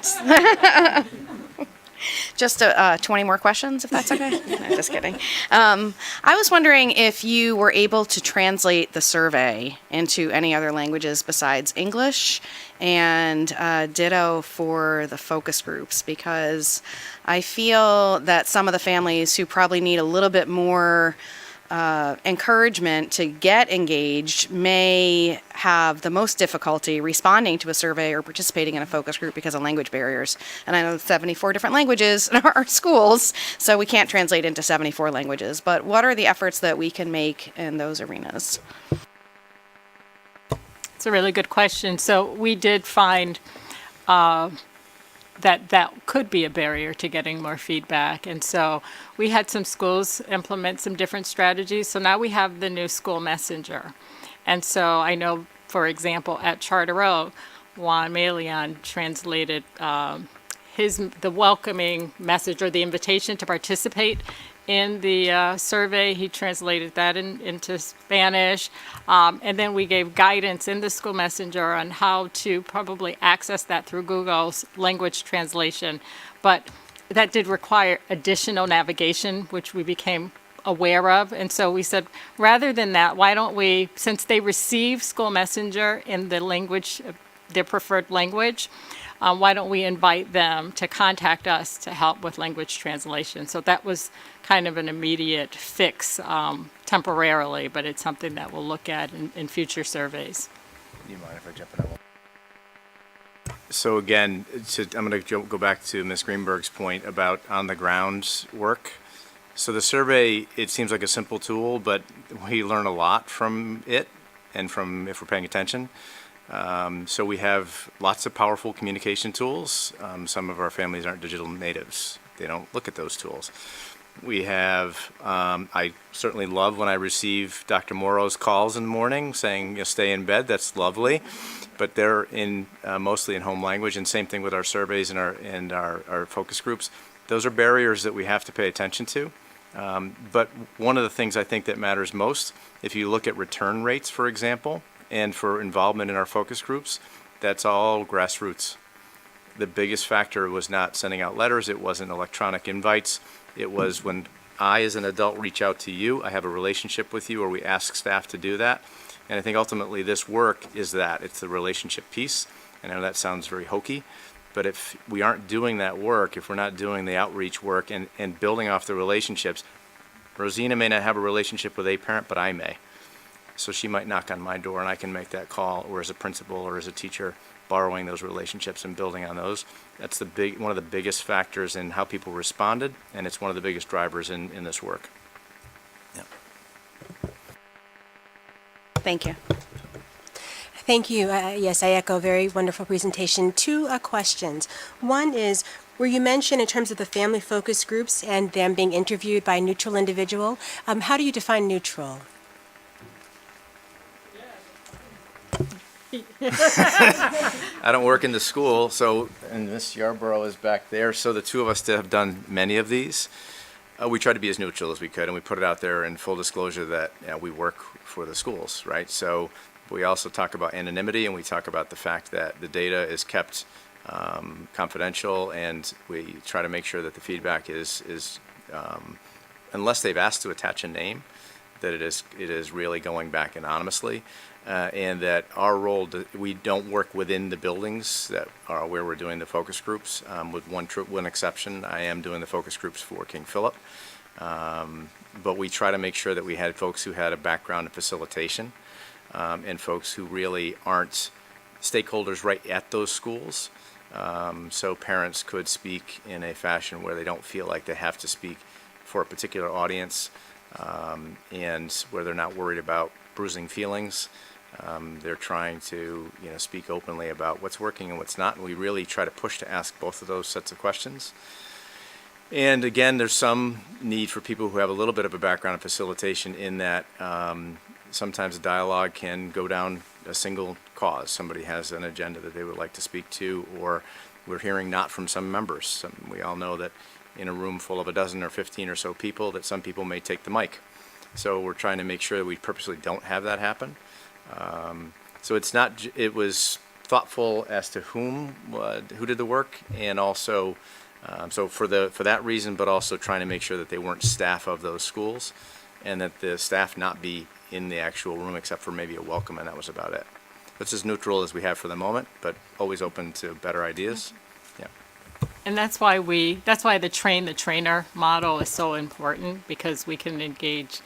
Just 20 more questions, if that's okay. No, just kidding. I was wondering if you were able to translate the survey into any other languages besides English, and ditto for the focus groups, because I feel that some of the families who probably need a little bit more encouragement to get engaged may have the most difficulty responding to a survey or participating in a focus group because of language barriers. And I know 74 different languages in our schools, so we can't translate into 74 languages. But what are the efforts that we can make in those arenas? It's a really good question. So we did find that could be a barrier to getting more feedback. And so we had some schools implement some different strategies. So now we have the new school messenger. And so I know, for example, at Charter-Oak, Juan Melian translated the welcoming message or the invitation to participate in the survey. He translated that into Spanish. And then we gave guidance in the school messenger on how to probably access that through Google's language translation. But that did require additional navigation, which we became aware of. And so we said, rather than that, why don't we, since they receive school messenger in the language, their preferred language, why don't we invite them to contact us to help with language translation? So that was kind of an immediate fix temporarily, but it's something that we'll look at in future surveys. Do you mind if I jump in on one? So again, I'm going to go back to Ms. Greenberg's point about on-the-ground work. So the survey, it seems like a simple tool, but we learn a lot from it and from if we're paying attention. So we have lots of powerful communication tools. Some of our families aren't digital natives. They don't look at those tools. We have, I certainly love when I receive Dr. Morrow's calls in the morning saying, stay in bed. That's lovely. But they're in mostly in home language, and same thing with our surveys and our focus groups. Those are barriers that we have to pay attention to. But one of the things I think that matters most, if you look at return rates, for example, and for involvement in our focus groups, that's all grassroots. The biggest factor was not sending out letters. It wasn't electronic invites. It was when I, as an adult, reach out to you, I have a relationship with you, or we ask staff to do that. And I think ultimately this work is that. It's the relationship piece. And I know that sounds very hokey, but if we aren't doing that work, if we're not doing the outreach work and building off the relationships, Roszena may not have a relationship with a parent, but I may. So she might knock on my door and I can make that call, or as a principal or as a teacher, borrowing those relationships and building on those. That's one of the biggest factors in how people responded, and it's one of the biggest drivers in this work. Yeah. Thank you. Thank you. Yes, I echo. Very wonderful presentation. Two questions. One is, where you mentioned in terms of the family focus groups and them being interviewed by a neutral individual, how do you define neutral? I don't work in the school, and Miss Yarborough is back there, so the two of us that have done many of these, we try to be as neutral as we could, and we put it out there in full disclosure that we work for the schools, right? So we also talk about anonymity, and we talk about the fact that the data is kept confidential, and we try to make sure that the feedback is unless they've asked to attach a name, that it is really going back anonymously, and that our role, we don't work within the buildings that are where we're doing the focus groups, with one exception. I am doing the focus groups for King Philip, but we try to make sure that we had folks who had a background in facilitation, and folks who really aren't stakeholders right at those schools, so parents could speak in a fashion where they don't feel like they have to speak for a particular audience, and where they're not worried about bruising feelings. They're trying to, speak openly about what's working and what's not, and we really try to push to ask both of those sets of questions. And again, there's some need for people who have a little bit of a background in facilitation, in that sometimes a dialogue can go down a single cause. Somebody has an agenda that they would like to speak to, or we're hearing not from some members. We all know that in a room full of a dozen or 15 or so people, that some people may take the mic. So we're trying to make sure that we purposely don't have that happen. So it's not, it was thoughtful as to who did the work, and also so for that reason, but also trying to make sure that they weren't staff of those schools, and that the staff not be in the actual room except for maybe a welcome, and that was about it. It's as neutral as we have for the moment, but always open to better ideas. Yeah. And that's why the train the trainer model is so important, because we can engage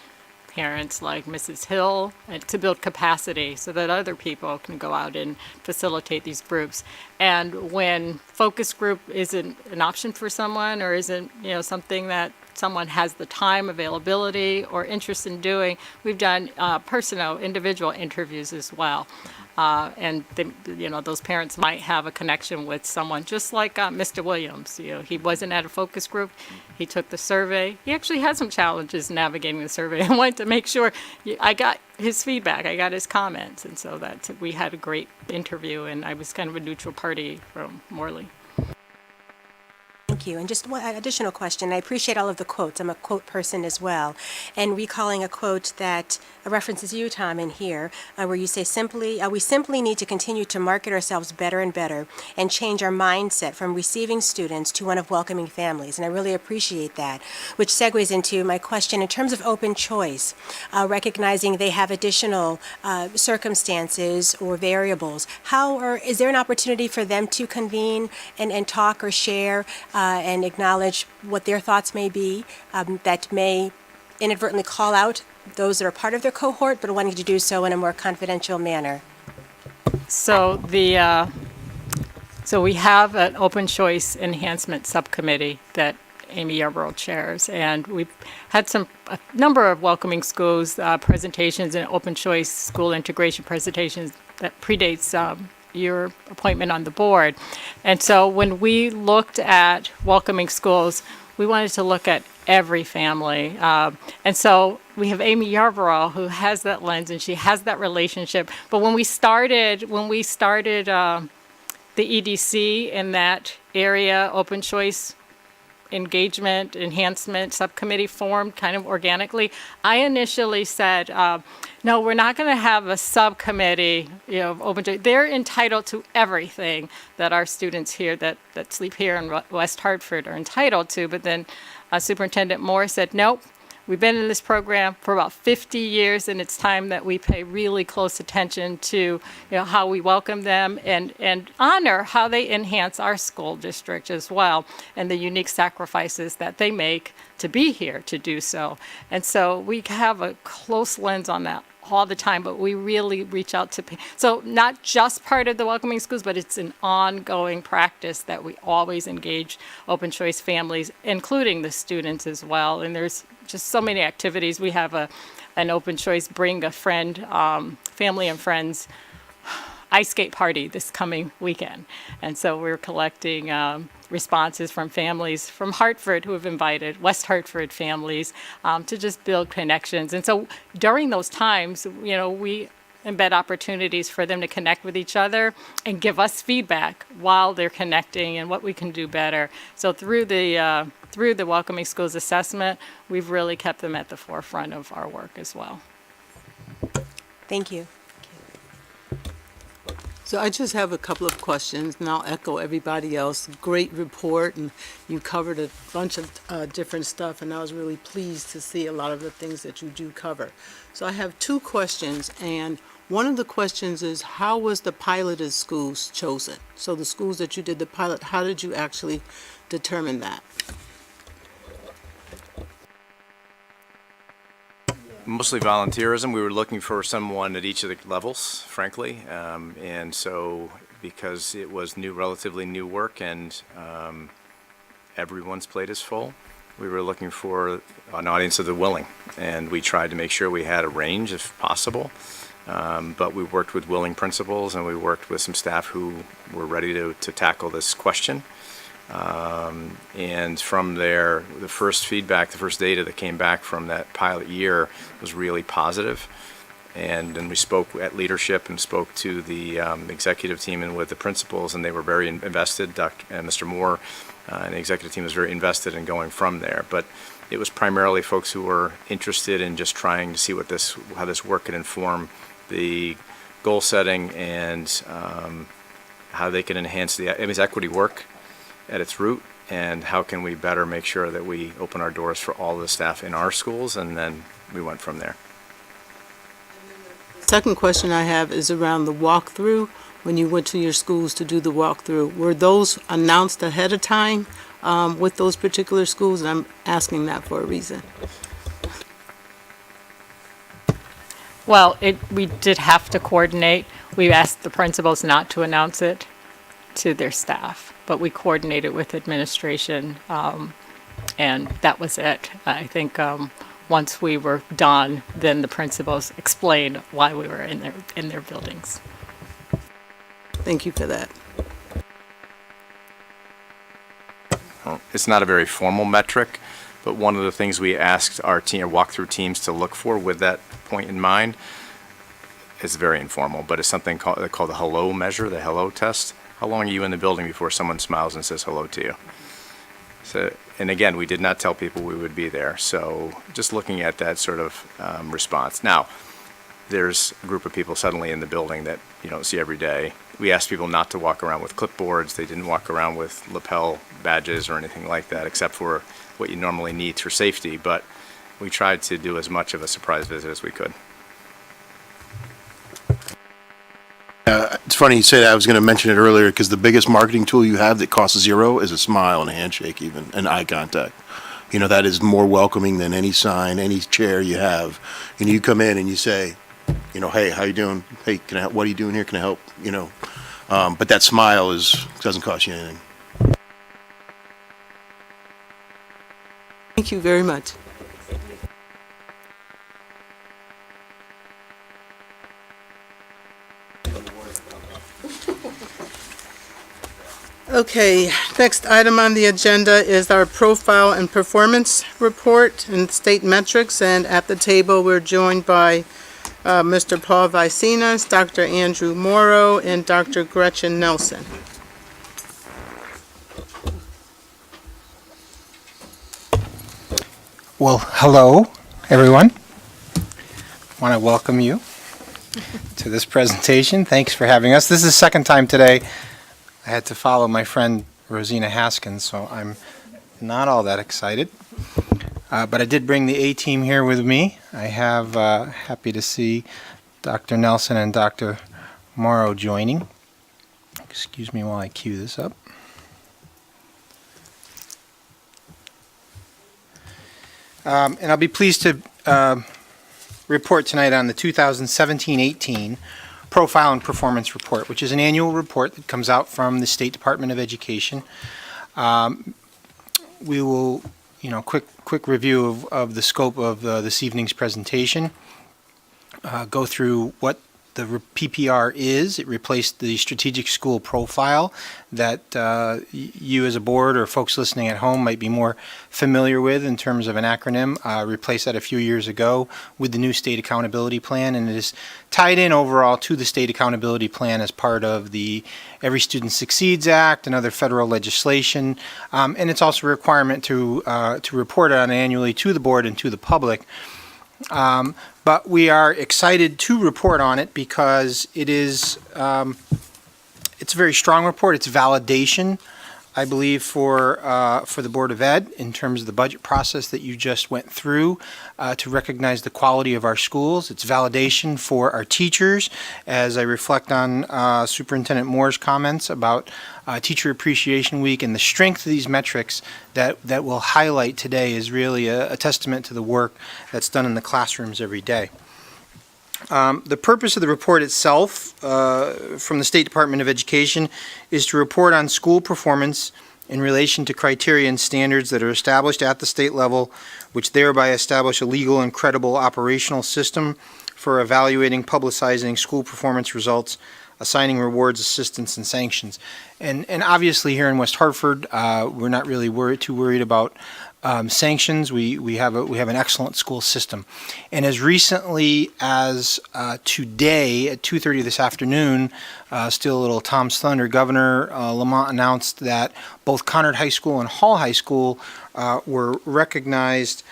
parents like Mrs. Hill to build capacity so that other people can go out and facilitate these groups. And when focus group isn't an option for someone, or isn't something that someone has the time, availability, or interest in doing, we've done personal, individual interviews as well. And those parents might have a connection with someone, just like Mr. Williams. He wasn't at a focus group. He took the survey. He actually had some challenges navigating the survey. I wanted to make sure I got his feedback, I got his comments, and so we had a great interview. And I was kind of a neutral party from Morley. Thank you. And just one additional question. I appreciate all of the quotes. I'm a quote person as well. And recalling a quote that references you, Tom, in here, where you say we simply need to continue to market ourselves better and better, and change our mindset from receiving students to one of welcoming families. And I really appreciate that, which segues into my question in terms of open choice, recognizing they have additional circumstances or variables. Is there an opportunity for them to convene and talk or share and acknowledge what their thoughts may be, that may inadvertently call out those that are part of their cohort, but wanting to do so in a more confidential manner? So so we have an open choice enhancement subcommittee that Amy Yarborough chairs, and we've had a number of welcoming schools presentations and open choice school integration presentations that predates your appointment on the board. And so when we looked at welcoming schools, we wanted to look at every family. And so we have Amy Yarborough, who has that lens, and she has that relationship. But when we started the EDC in that area, open choice engagement enhancement subcommittee formed kind of organically, I initially said, no, we're not going to have a subcommittee, open choice. They're entitled to everything that our students here that sleep here in West Hartford are entitled to. But then Superintendent Morrow said, nope, we've been in this program for about 50 years, and it's time that we pay really close attention to how we welcome them and honor how they enhance our school district as well, and the unique sacrifices that they make to be here to do so. And so we have a close lens on that all the time, but we really reach out to, so not just part of the welcoming schools, but it's an ongoing practice that we always engage open choice families, including the students as well. And there's just so many activities. We have an open choice bring a friend, family and friends ice skate party this coming weekend. And so we're collecting responses from families from Hartford who have invited West Hartford families to just build connections. And so during those times, we embed opportunities for them to connect with each other and give us feedback while they're connecting and what we can do better. So through the Welcoming Schools assessment, we've really kept them at the forefront of our work as well. Thank you. So I just have a couple of questions, and I'll echo everybody else. Great report, and you covered a bunch of different stuff, and I was really pleased to see a lot of the things that you do cover. So I have two questions, and one of the questions is, how was the piloted schools chosen? So the schools that you did the pilot, how did you actually determine that? Mostly volunteerism. We were looking for someone at each of the levels, frankly. And so because it was relatively new work and everyone's plate is full, we were looking for an audience of the willing. And we tried to make sure we had a range if possible. But we worked with willing principals and we worked with some staff who were ready to tackle this question. And from there, the first feedback, the first data that came back from that pilot year was really positive. And then we spoke at leadership and spoke to the executive team and with the principals, and they were very invested. Mr. Moore and the executive team was very invested in going from there. But it was primarily folks who were interested in just trying to see how this work could inform the goal setting and how they can enhance the equity work at its root, and how can we better make sure that we open our doors for all the staff in our schools, and then we went from there. Second question I have is around the walkthrough. When you went to your schools to do the walkthrough, were those announced ahead of time with those particular schools? And I'm asking that for a reason. Well, we did have to coordinate. We asked the principals not to announce it to their staff, but we coordinated with administration, and that was it. I think once we were done, then the principals explained why we were in their buildings. Thank you for that. Well, it's not a very formal metric, but one of the things we asked our walkthrough teams to look for with that point in mind is very informal, but it's something called the hello measure, the hello test. How long are you in the building before someone smiles and says hello to you? So, and again, we did not tell people we would be there. So just looking at that sort of response. Now, there's a group of people suddenly in the building that you don't see every day. We asked people not to walk around with clipboards. They didn't walk around with lapel badges or anything like that, except for what you normally need for safety. But we tried to do as much of a surprise visit as we could. It's funny you say that. I was going to mention it earlier because the biggest marketing tool you have that costs zero is a smile and a handshake, even, and eye contact. You know, that is more welcoming than any sign, any chair you have. And you come in and you say, you know, hey, how you doing? Hey, what are you doing here? Can I help? You know, but that smile doesn't cost you anything. Thank you very much. Okay, next item on the agenda is our profile and performance report and state metrics. And at the table, we're joined by Mr. Paul Vicinus, Dr. Andrew Morrow, and Dr. Gretchen Nelson. Well, hello, everyone. I want to welcome you to this presentation. Thanks for having us. This is the second time today I had to follow my friend Roszena Haskins, so I'm not all that excited. But I did bring the A-team here with me. I have happy to see Dr. Nelson and Dr. Morrow joining. Excuse me while I cue this up. And I'll be pleased to report tonight on the 2017-18 Profile and Performance Report, which is an annual report that comes out from the State Department of Education. We will, quick review of the scope of this evening's presentation. Go through what the PPR is. It replaced the strategic school profile that you as a board or folks listening at home might be more familiar with in terms of an acronym. Replaced that a few years ago with the new state accountability plan, and it is tied in overall to the state accountability plan as part of the Every Student Succeeds Act and other federal legislation. And it's also a requirement to report on annually to the board and to the public. But we are excited to report on it because it is it's a very strong report. It's validation, I believe, for the Board of Ed in terms of the budget process that you just went through to recognize the quality of our schools. It's validation for our teachers, as I reflect on Superintendent Moore's comments about Teacher Appreciation Week, and the strength of these metrics that we'll highlight today is really a testament to the work that's done in the classrooms every day. The purpose of the report itself from the State Department of Education is to report on school performance in relation to criteria and standards that are established at the state level, which thereby establish a legal and credible operational system for evaluating, publicizing school performance results, assigning rewards, assistance, and sanctions. And obviously here in West Hartford, we're not really too worried about sanctions. We have an excellent school system, and as recently as today at 2:30 this afternoon, still a little Tom's thunder, Governor Lamont announced that both Conard High School and Hall High School were recognized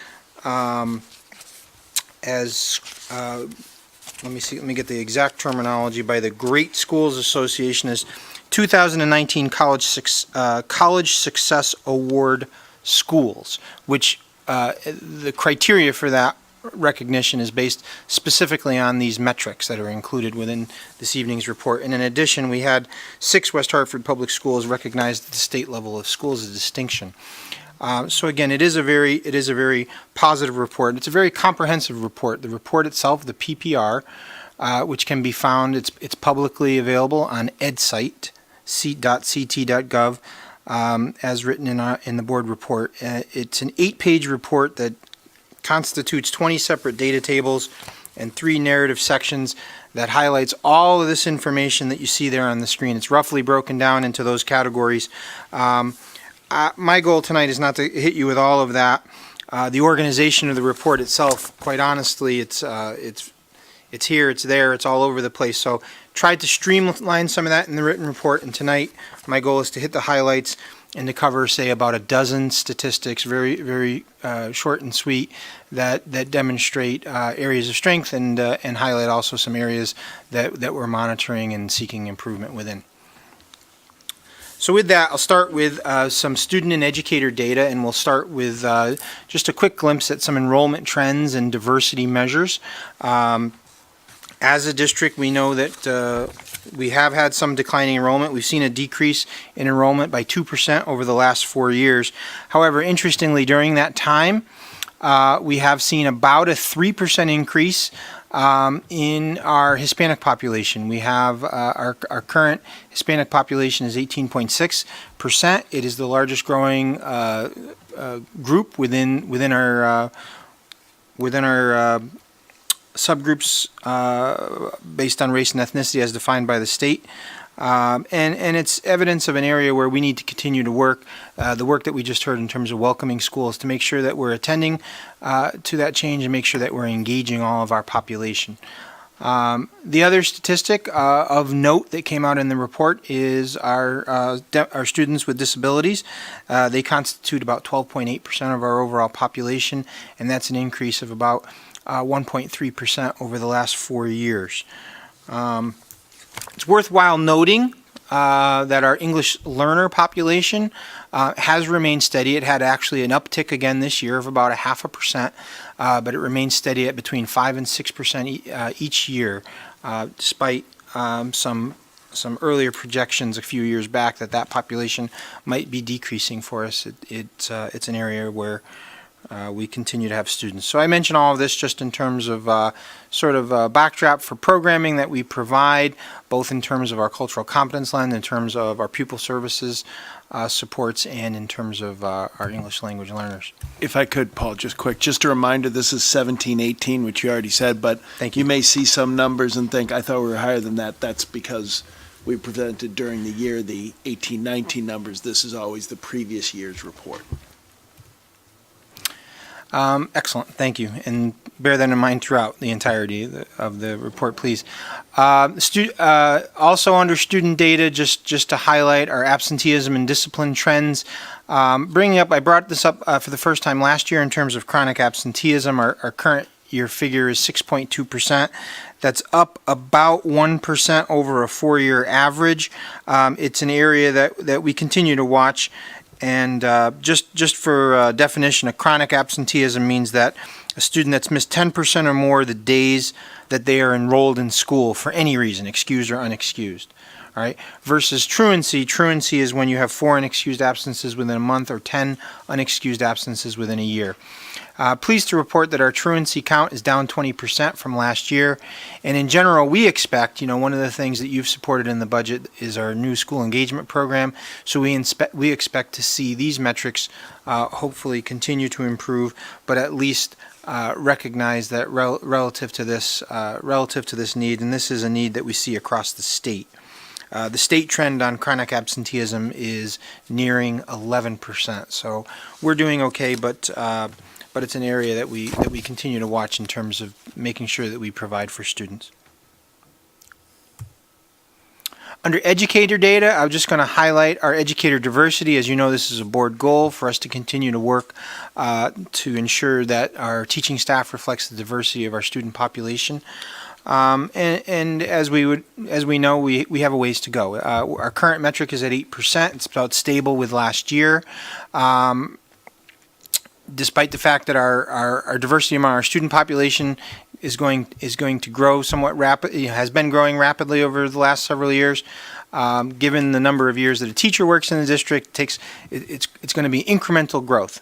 as let me get the exact terminology, by the Great Schools Association as 2019 College Success Award schools, which the criteria for that recognition is based specifically on these metrics that are included within this evening's report. And in addition, we had 6 West Hartford public schools recognized at the state level of schools of distinction. So again, it is a very positive report. It's a very comprehensive report. The report itself, the PPR, which can be found, it's publicly available on EdSite, seat.ct.gov. As written in the board report. It's an 8-page report that constitutes 20 separate data tables and 3 narrative sections that highlights all of this information that you see there on the screen. It's roughly broken down into those categories. My goal tonight is not to hit you with all of that. The organization of the report itself, quite honestly, it's here, it's there, it's all over the place. So tried to streamline some of that in the written report, and tonight my goal is to hit the highlights and to cover, say, about a dozen statistics, very short and sweet, that demonstrate areas of strength and highlight also some areas that we're monitoring and seeking improvement within. So with that, I'll start with some student and educator data, and we'll start with just a quick glimpse at some enrollment trends and diversity measures. As a district, we know that we have had some declining enrollment. We've seen a decrease in enrollment by 2% over the last 4 years. However, interestingly, during that time, we have seen about a 3% increase in our Hispanic population. We have our current Hispanic population is 18.6%. It is the largest growing group within our subgroups based on race and ethnicity as defined by the state. And it's evidence of an area where we need to continue to work, the work that we just heard in terms of welcoming schools, to make sure that we're attending to that change and make sure that we're engaging all of our population. The other statistic of note that came out in the report is our students with disabilities. They constitute about 12.8% of our overall population, and that's an increase of about 1.3% over the last 4 years. It's worthwhile noting that our English learner population has remained steady. It had actually an uptick again this year of about 0.5%, but it remains steady at between 5 and 6% each year, despite some earlier projections a few years back that population might be decreasing for us. It's an area where we continue to have students. So I mention all of this just in terms of sort of a backdrop for programming that we provide, both in terms of our cultural competence lens, in terms of our pupil services supports, and in terms of our English language learners. If I could, Paul, just a reminder, this is 17-18, which you already said, but you may see some numbers and think, I thought we were higher than that. That's because we presented during the year the 18-19 numbers. This is always the previous year's report. Excellent, thank you, and bear that in mind throughout the entirety of the report, please. Also under student data, just to highlight our absenteeism and discipline trends. I brought this up for the first time last year in terms of chronic absenteeism. Our current your figure is 6.2%. That's up about 1% over a 4-year average. It's an area that we continue to watch. And just for definition, a chronic absenteeism means that a student that's missed 10% or more of the days that they are enrolled in school for any reason, excused or unexcused. All right. Versus truancy. Truancy is when you have 4 unexcused absences within a month or 10 unexcused absences within a year. Pleased to report that our truancy count is down 20% from last year. And in general, we expect, one of the things that you've supported in the budget is our new school engagement program. So we expect to see these metrics hopefully continue to improve, but at least recognize that relative to this need, and this is a need that we see across the state. The state trend on chronic absenteeism is nearing 11%. So we're doing okay, but it's an area that we continue to watch in terms of making sure that we provide for students. Under Educator Data, I'm just going to highlight our educator diversity. As you know, this is a board goal for us to continue to work to ensure that our teaching staff reflects the diversity of our student population. And as we know, we have a ways to go. Our current metric is at 8%. It's about stable with last year. Despite the fact that our diversity among our student population is going to grow somewhat rapidly, has been growing rapidly over the last several years. Given the number of years that a teacher works in the district, it's going to be incremental growth.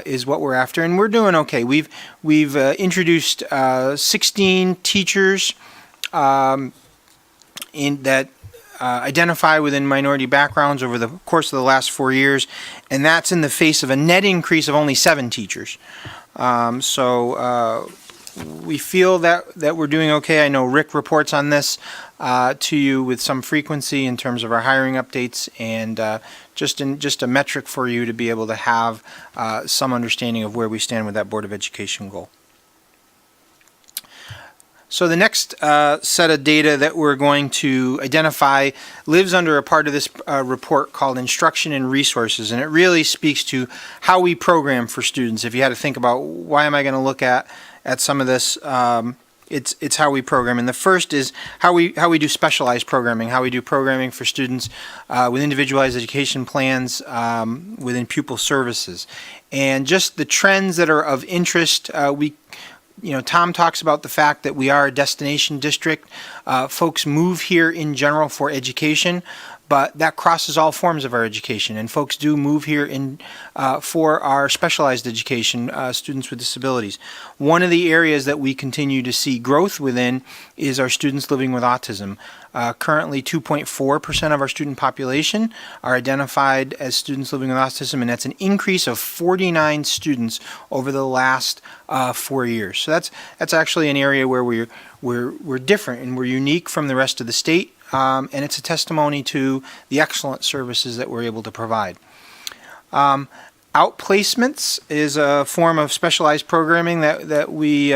Is what we're after, and we're doing okay. We've introduced 16 teachers that identify within minority backgrounds over the course of the last 4 years, and that's in the face of a net increase of only 7 teachers. So we feel that we're doing okay. I know Rick reports on this to you with some frequency in terms of our hiring updates, and just a metric for you to be able to have some understanding of where we stand with that Board of Education goal. So the next set of data that we're going to identify lives under a part of this report called Instruction and Resources, and it really speaks to how we program for students. If you had to think about why am I going to look at some of this, it's how we program. And the first is how we do specialized programming, how we do programming for students with individualized education plans within pupil services. And just the trends that are of interest, Tom talks about the fact that we are a destination district. Folks move here in general for education, but that crosses all forms of our education, and folks do move here for our specialized education, students with disabilities. One of the areas that we continue to see growth within is our students living with autism. Currently, 2.4% of our student population are identified as students living with autism, and that's an increase of 49 students over the last 4 years. So that's actually an area where we're different and we're unique from the rest of the state. And it's a testimony to the excellent services that we're able to provide. Outplacements is a form of specialized programming that we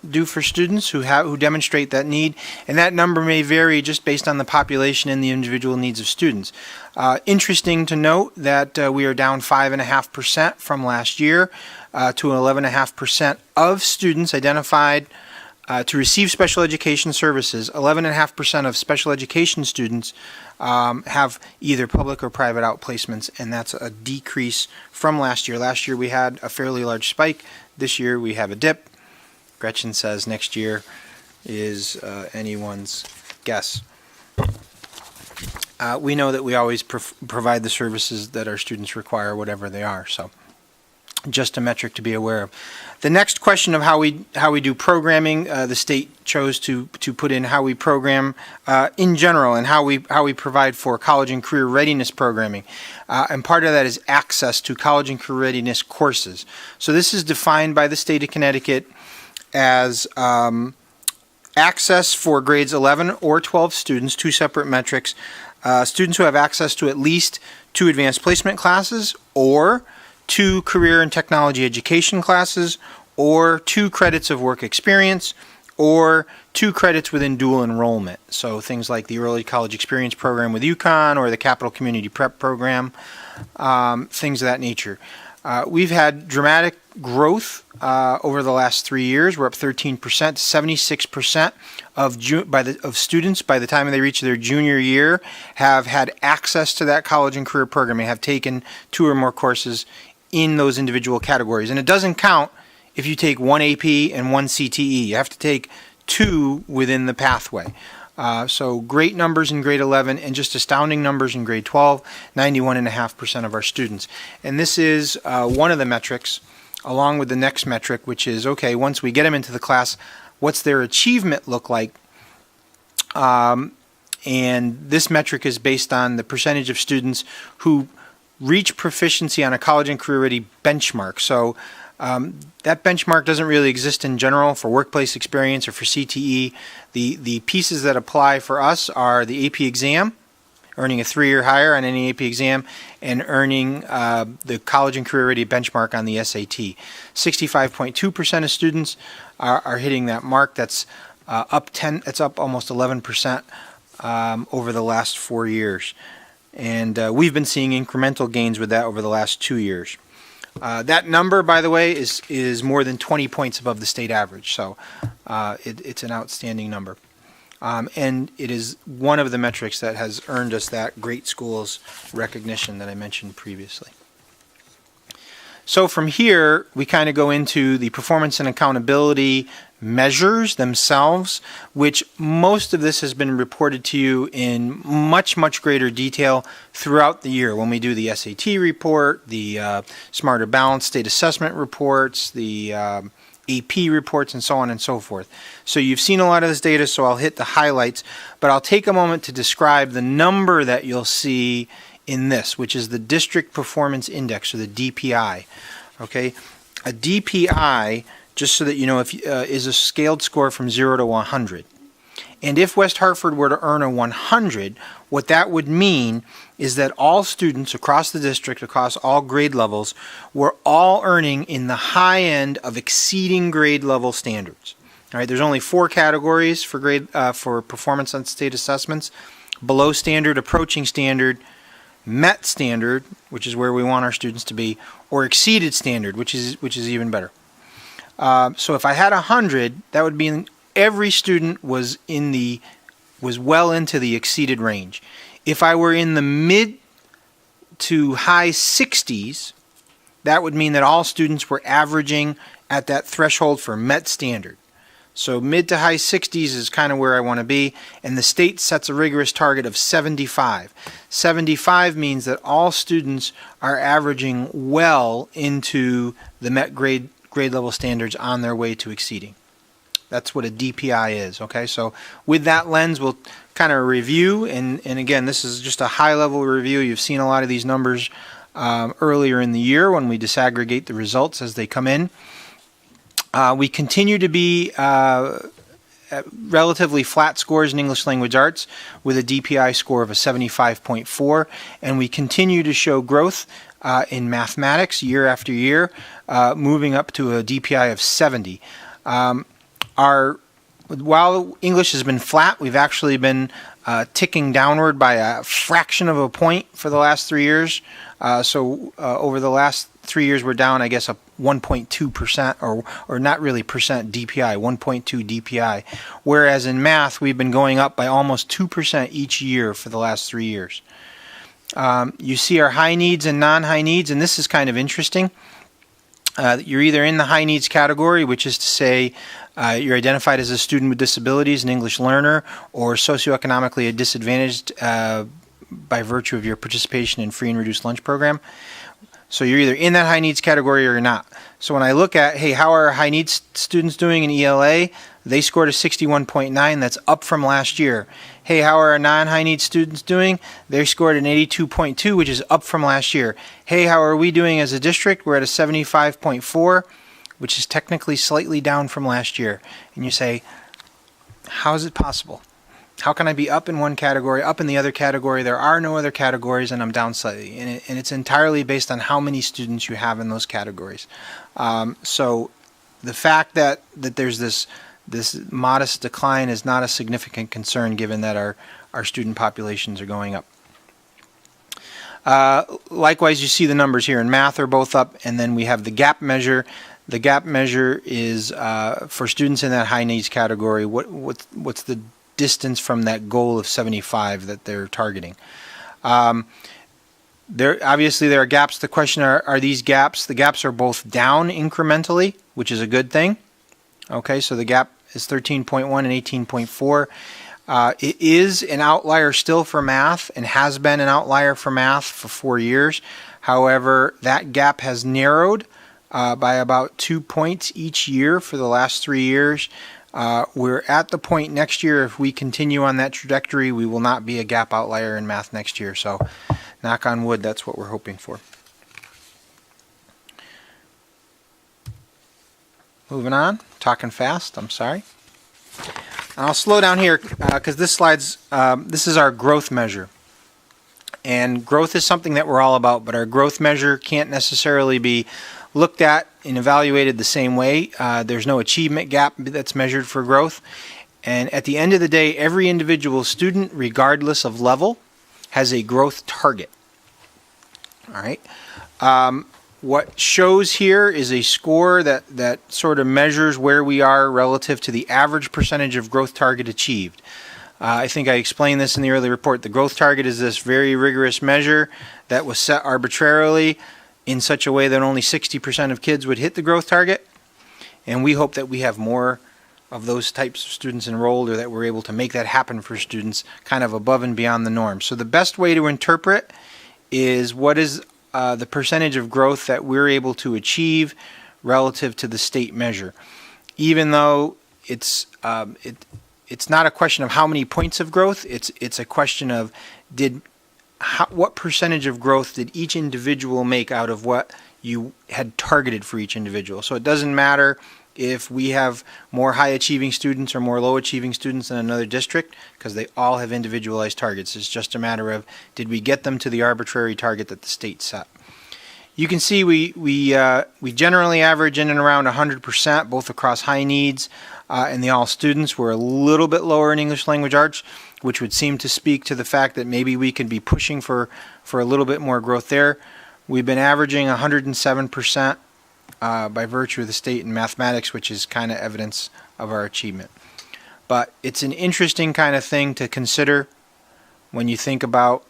do for students who demonstrate that need, and that number may vary just based on the population and the individual needs of students. Interesting to note that we are down 5.5% from last year to 11.5% of students identified to receive special education services. 11.5% of special education students have either public or private outplacements, and that's a decrease from last year. Last year we had a fairly large spike. This year we have a dip. Gretchen says next year is anyone's guess. We know that we always provide the services that our students require, whatever they are. So just a metric to be aware of. The next question of how we do programming, the state chose to put in how we program in general, and how we provide for college and career readiness programming, and part of that is access to college and career readiness courses. So this is defined by the state of Connecticut as access for grades 11 or 12 students, 2 separate metrics. Students who have access to at least 2 advanced placement classes, or 2 career and technology education classes, or 2 credits of work experience, or 2 credits within dual enrollment. So things like the Early College Experience Program with UConn or the Capital Community Prep Program, things of that nature. We've had dramatic growth over the last 3 years. We're up 13%. 76% of students by the time they reach their junior year have had access to that college and career program and have taken 2 or more courses in those individual categories. And it doesn't count if you take 1 AP and 1 CTE. You have to take 2 within the pathway. So great numbers in grade 11 and just astounding numbers in grade 12, 91.5% of our students. And this is one of the metrics, along with the next metric, which is, okay, once we get them into the class, what's their achievement look like? And this metric is based on the percentage of students who reach proficiency on a college and career ready benchmark. So that benchmark doesn't really exist in general for workplace experience or for CTE. The pieces that apply for us are the AP exam, earning a 3 or higher on any AP exam, and earning the college and career ready benchmark on the SAT. 65.2% of students are hitting that mark. That's it's up almost 11% over the last 4 years. And we've been seeing incremental gains with that over the last 2 years. That number, by the way, is more than 20 points above the state average. So it's an outstanding number. And it is one of the metrics that has earned us that great schools recognition that I mentioned previously. So from here, we kind of go into the performance and accountability measures themselves, which most of this has been reported to you in much, much greater detail throughout the year when we do the SAT report, the Smarter Balanced State Assessment reports, the AP reports, and so on and so forth. So you've seen a lot of this data, so I'll hit the highlights, but I'll take a moment to describe the number that you'll see in this, which is the District Performance Index, or the DPI. Okay, a DPI, just so that you know, is a scaled score from 0 to 100. And if West Hartford were to earn a 100, what that would mean is that all students across the district, across all grade levels, were all earning in the high end of exceeding grade level standards. All right, there's only 4 categories for performance on state assessments: below standard, approaching standard, met standard, which is where we want our students to be, or exceeded standard, which is even better. So if I had 100, that would mean every student was well into the exceeded range. If I were in the mid to high 60s, that would mean that all students were averaging at that threshold for met standard. So mid to high 60s is kind of where I want to be, and the state sets a rigorous target of 75. 75 means that all students are averaging well into the met grade level standards on their way to exceeding. That's what a DPI is, okay? So with that lens, we'll kind of review, and again, this is just a high-level review. You've seen a lot of these numbers earlier in the year when we disaggregate the results as they come in. We continue to be at relatively flat scores in English Language Arts with a DPI score of a 75.4, and we continue to show growth in mathematics year after year, moving up to a DPI of 70. While English has been flat, we've actually been ticking downward by a fraction of a point for the last 3 years. So over the last 3 years, we're down, I guess, a 1.2% or not really percent DPI, 1.2 DPI. Whereas in math, we've been going up by almost 2% each year for the last 3 years. You see our high needs and non-high needs, and this is kind of interesting. You're either in the high needs category, which is to say you're identified as a student with disabilities, an English learner, or socioeconomically disadvantaged by virtue of your participation in free and reduced lunch program. So you're either in that high needs category or you're not. So when I look at, hey, how are high needs students doing in ELA? They scored a 61.9, that's up from last year. Hey, how are our non-high needs students doing? They scored an 82.2, which is up from last year. Hey, how are we doing as a district? We're at a 75.4, which is technically slightly down from last year. And you say, how is it possible? How can I be up in one category, up in the other category? There are no other categories, and I'm down slightly. And it's entirely based on how many students you have in those categories. So the fact that there's this modest decline is not a significant concern given that our student populations are going up. Likewise, you see the numbers here in math are both up, and then we have the gap measure. The gap measure is for students in that high needs category. What's the distance from that goal of 75 that they're targeting? Obviously there are gaps. The question are these gaps? The gaps are both down incrementally, which is a good thing. Okay, so the gap is 13.1 and 18.4. It is an outlier still for math and has been an outlier for math for 4 years. However, that gap has narrowed by about 2 points each year for the last 3 years. We're at the point next year, if we continue on that trajectory, we will not be a gap outlier in math next year. So, knock on wood, that's what we're hoping for. Moving on, talking fast, I'm sorry. And I'll slow down here because this is our growth measure. And growth is something that we're all about, but our growth measure can't necessarily be looked at and evaluated the same way. There's no achievement gap that's measured for growth. And at the end of the day, every individual student, regardless of level, has a growth target. All right. What shows here is a score that sort of measures where we are relative to the average percentage of growth target achieved. I think I explained this in the early report. The growth target is this very rigorous measure that was set arbitrarily in such a way that only 60% of kids would hit the growth target. And we hope that we have more of those types of students enrolled, or that we're able to make that happen for students kind of above and beyond the norm. So the best way to interpret is what is the percentage of growth that we're able to achieve relative to the state measure. Even though it's not a question of how many points of growth, it's a question of what percentage of growth did each individual make out of what you had targeted for each individual. So it doesn't matter if we have more high achieving students or more low achieving students in another district, because they all have individualized targets. It's just a matter of, did we get them to the arbitrary target that the state set? You can see we generally average in and around 100%, both across high needs and the all students. We're a little bit lower in English language arts, which would seem to speak to the fact that maybe we could be pushing for a little bit more growth there. We've been averaging 107% by virtue of the state in mathematics, which is kind of evidence of our achievement. But it's an interesting kind of thing to consider when you think about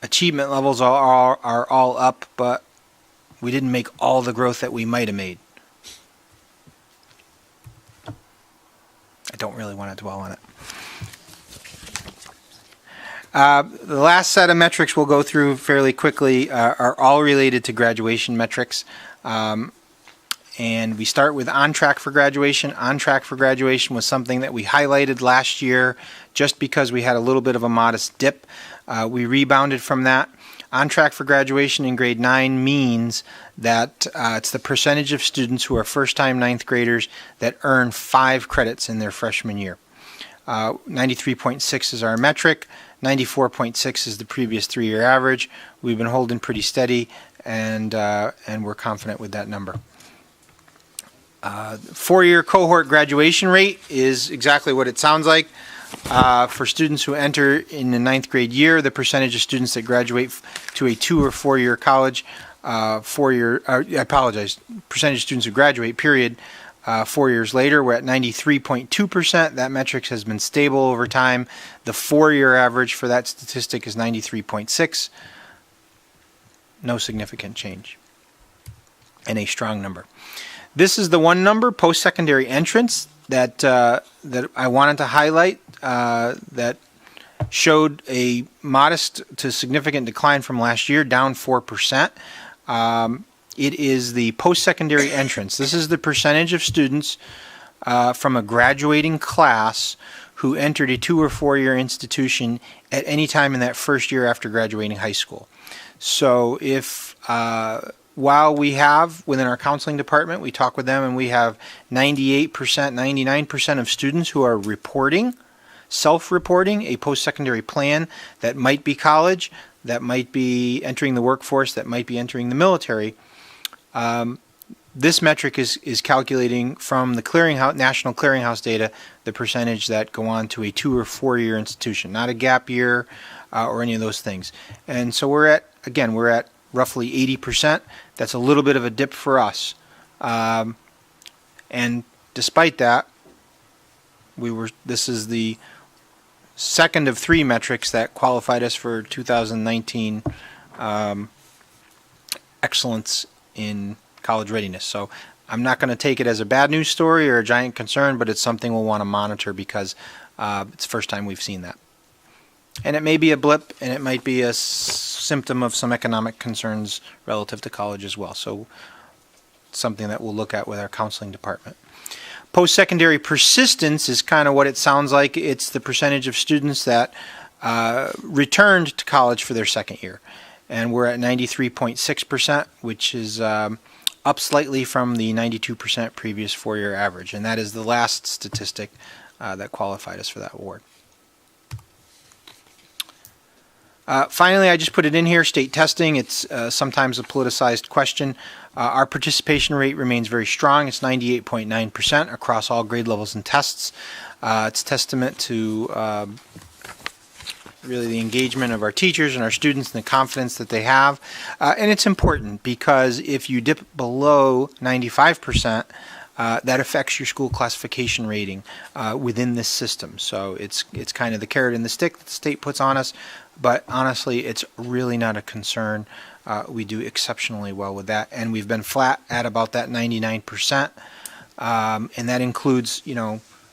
achievement levels are all up, but we didn't make all the growth that we might have made. I don't really want to dwell on it. The last set of metrics we'll go through fairly quickly are all related to graduation metrics. And we start with on track for graduation. On track for graduation was something that we highlighted last year just because we had a little bit of a modest dip. We rebounded from that. On track for graduation in grade 9 means that it's the percentage of students who are first-time ninth graders that earn 5 credits in their freshman year. 93.6 is our metric. 94.6 is the previous 3-year average. We've been holding pretty steady, and we're confident with that number. 4-year cohort graduation rate is exactly what it sounds like. For students who enter in the 9th grade year, the percentage of students that graduate to a 2 or 4-year college, percentage of students who graduate, period, 4 years later, we're at 93.2%. That metric has been stable over time. The 4-year average for that statistic is 93.6. No significant change. And a strong number. This is the one number, post-secondary entrance, that I wanted to highlight, that showed a modest to significant decline from last year, down 4%. It is the post-secondary entrance. This is the percentage of students from a graduating class who entered a 2 or 4-year institution at any time in that first year after graduating high school. So if while we have within our counseling department, we talk with them and we have 98%, 99% of students who are reporting, self-reporting a post-secondary plan that might be college, that might be entering the workforce, that might be entering the military. This metric is calculating from the national clearinghouse data the percentage that go on to a 2 or 4 year institution, not a gap year or any of those things. And so we're at roughly 80%. That's a little bit of a dip for us. And despite that, this is the second of 3 metrics that qualified us for 2019 excellence in college readiness. So I'm not going to take it as a bad news story or a giant concern, but it's something we'll want to monitor because it's the first time we've seen that. And it may be a blip, and it might be a symptom of some economic concerns relative to college as well. So it's something that we'll look at with our counseling department. Post-secondary persistence is kind of what it sounds like. It's the percentage of students that returned to college for their second year. And we're at 93.6%, which is up slightly from the 92% previous 4-year average. And that is the last statistic that qualified us for that award. Finally, I just put it in here, state testing. It's sometimes a politicized question. Our participation rate remains very strong. It's 98.9% across all grade levels and tests. It's testament to really the engagement of our teachers and our students and the confidence that they have. And it's important because if you dip below 95%, that affects your school classification rating within this system. So it's kind of the carrot and the stick that the state puts on us. But honestly, it's really not a concern. We do exceptionally well with that, and we've been flat at about that 99%, and that includes,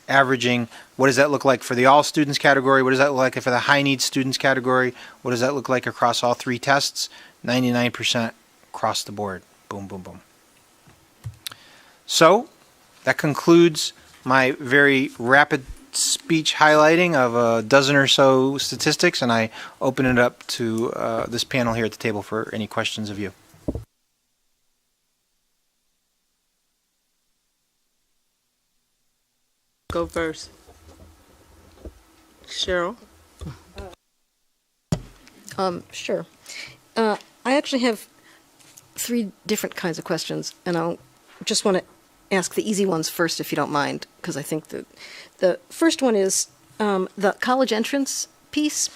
averaging. What does that look like for the all students category? What does that look like for the high needs students category? What does that look like across all 3 tests? 99% across the board. Boom, boom, boom. So that concludes my very rapid speech highlighting of a dozen or so statistics, and I open it up to this panel here at the table for any questions of you. Go first. Cheryl? Sure. I actually have 3 different kinds of questions, and I'll just want to ask the easy ones first, if you don't mind, because I think that the first one is the college entrance piece.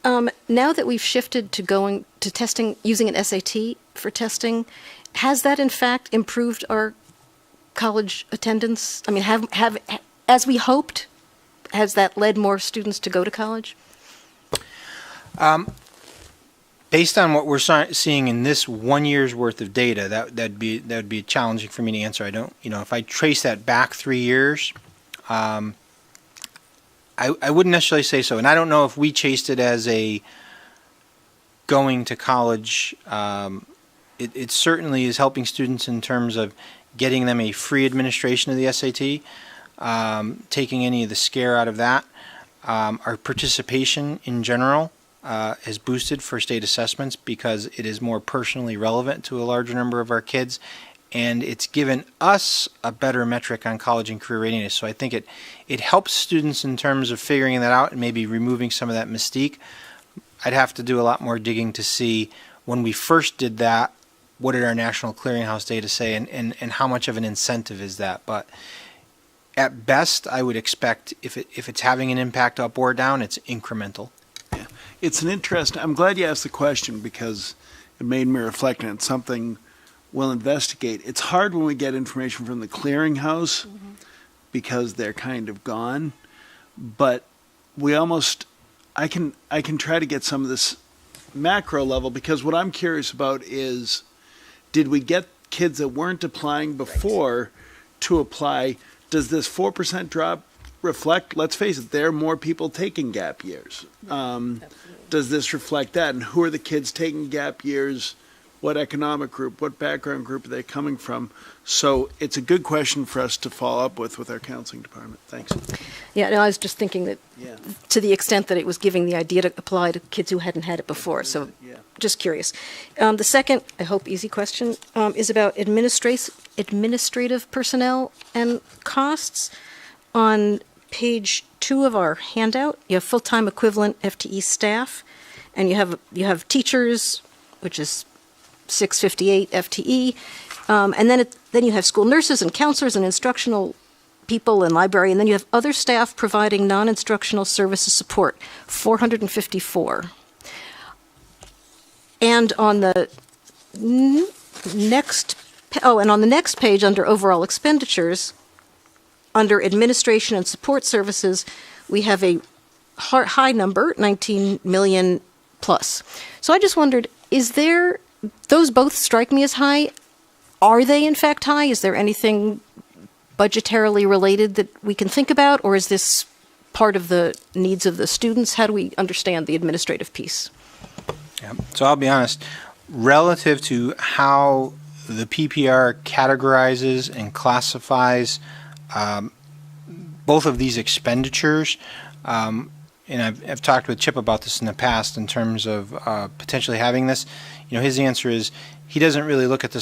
Now that we've shifted to going to testing, using an SAT for testing, has that in fact improved our college attendance? I mean, have as we hoped, has that led more students to go to college? Based on what we're seeing in this 1 year's worth of data, that'd be challenging for me to answer. I don't, if I trace that back 3 years, I wouldn't necessarily say so. And I don't know if we chased it as a going to college. It certainly is helping students in terms of getting them a free administration of the SAT, taking any of the scare out of that. Our participation in general has boosted for state assessments because it is more personally relevant to a larger number of our kids, and it's given us a better metric on college and career readiness. So I think it helps students in terms of figuring that out and maybe removing some of that mystique. I'd have to do a lot more digging to see when we first did that, what did our national clearinghouse data say, and how much of an incentive is that. But at best, I would expect if it's having an impact up or down, it's incremental. It's an interesting, I'm glad you asked the question because it made me reflect on it. It's something we'll investigate. It's hard when we get information from the clearinghouse because they're kind of gone, but I can try to get some of this macro level, because what I'm curious about is, did we get kids that weren't applying before to apply? Does this 4% drop reflect, let's face it, there are more people taking gap years. Does this reflect that? And who are the kids taking gap years? What economic group, what background group are they coming from? So it's a good question for us to follow up with our counseling department. Thanks. Yeah, no, I was just thinking that to the extent that it was giving the idea to apply to kids who hadn't had it before. So just curious. The second, I hope easy question, is about administrative personnel and costs. On page 2 of our handout, you have full-time equivalent FTE staff, and you have teachers, which is 658 FTE, And then you have school nurses and counselors and instructional people and library, and then you have other staff providing non-instructional services support, 454. And on the next page, under overall expenditures, under administration and support services, we have a high number, 19 million plus. So I just wondered, those both strike me as high. Are they in fact high? Is there anything budgetarily related that we can think about, or is this part of the needs of the students? How do we understand the administrative piece? Yeah. So I'll be honest, relative to how the PPR categorizes and classifies both of these expenditures, and I've talked with Chip about this in the past in terms of potentially having this. His answer is he doesn't really look at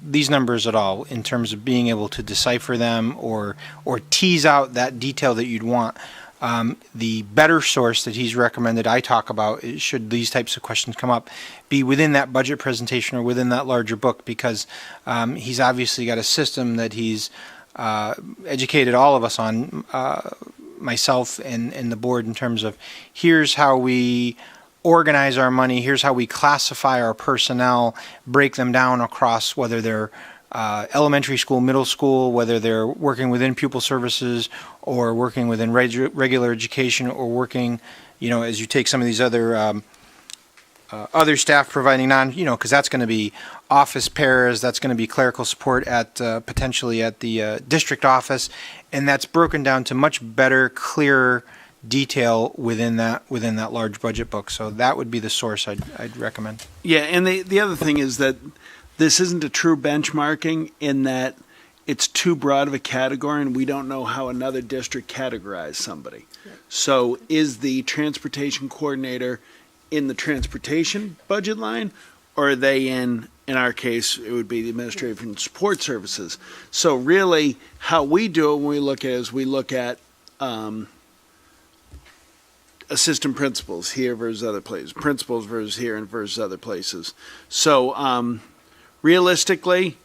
these numbers at all in terms of being able to decipher them or tease out that detail that you'd want. The better source that he's recommended I talk about, should these types of questions come up, be within that budget presentation or within that larger book, because he's obviously got a system that he's educated all of us on, myself and the board, in terms of here's how we organize our money, here's how we classify our personnel, break them down across whether they're elementary school, middle school, whether they're working within pupil services or working within regular education, or working, as you take some of these other staff providing because that's going to be office pairs, that's going to be clerical support at potentially at the district office, and that's broken down to much better, clearer detail within that large budget book. So that would be the source I'd recommend. Yeah, and the other thing is that this isn't a true benchmarking, in that it's too broad of a category and we don't know how another district categorized somebody. Right. So is the transportation coordinator in the transportation budget line, or are they in our case, it would be the administrative and support services. So really how we do it when we look at it is we look at assistant principals here versus other places, principals versus here and versus other places. So realistically,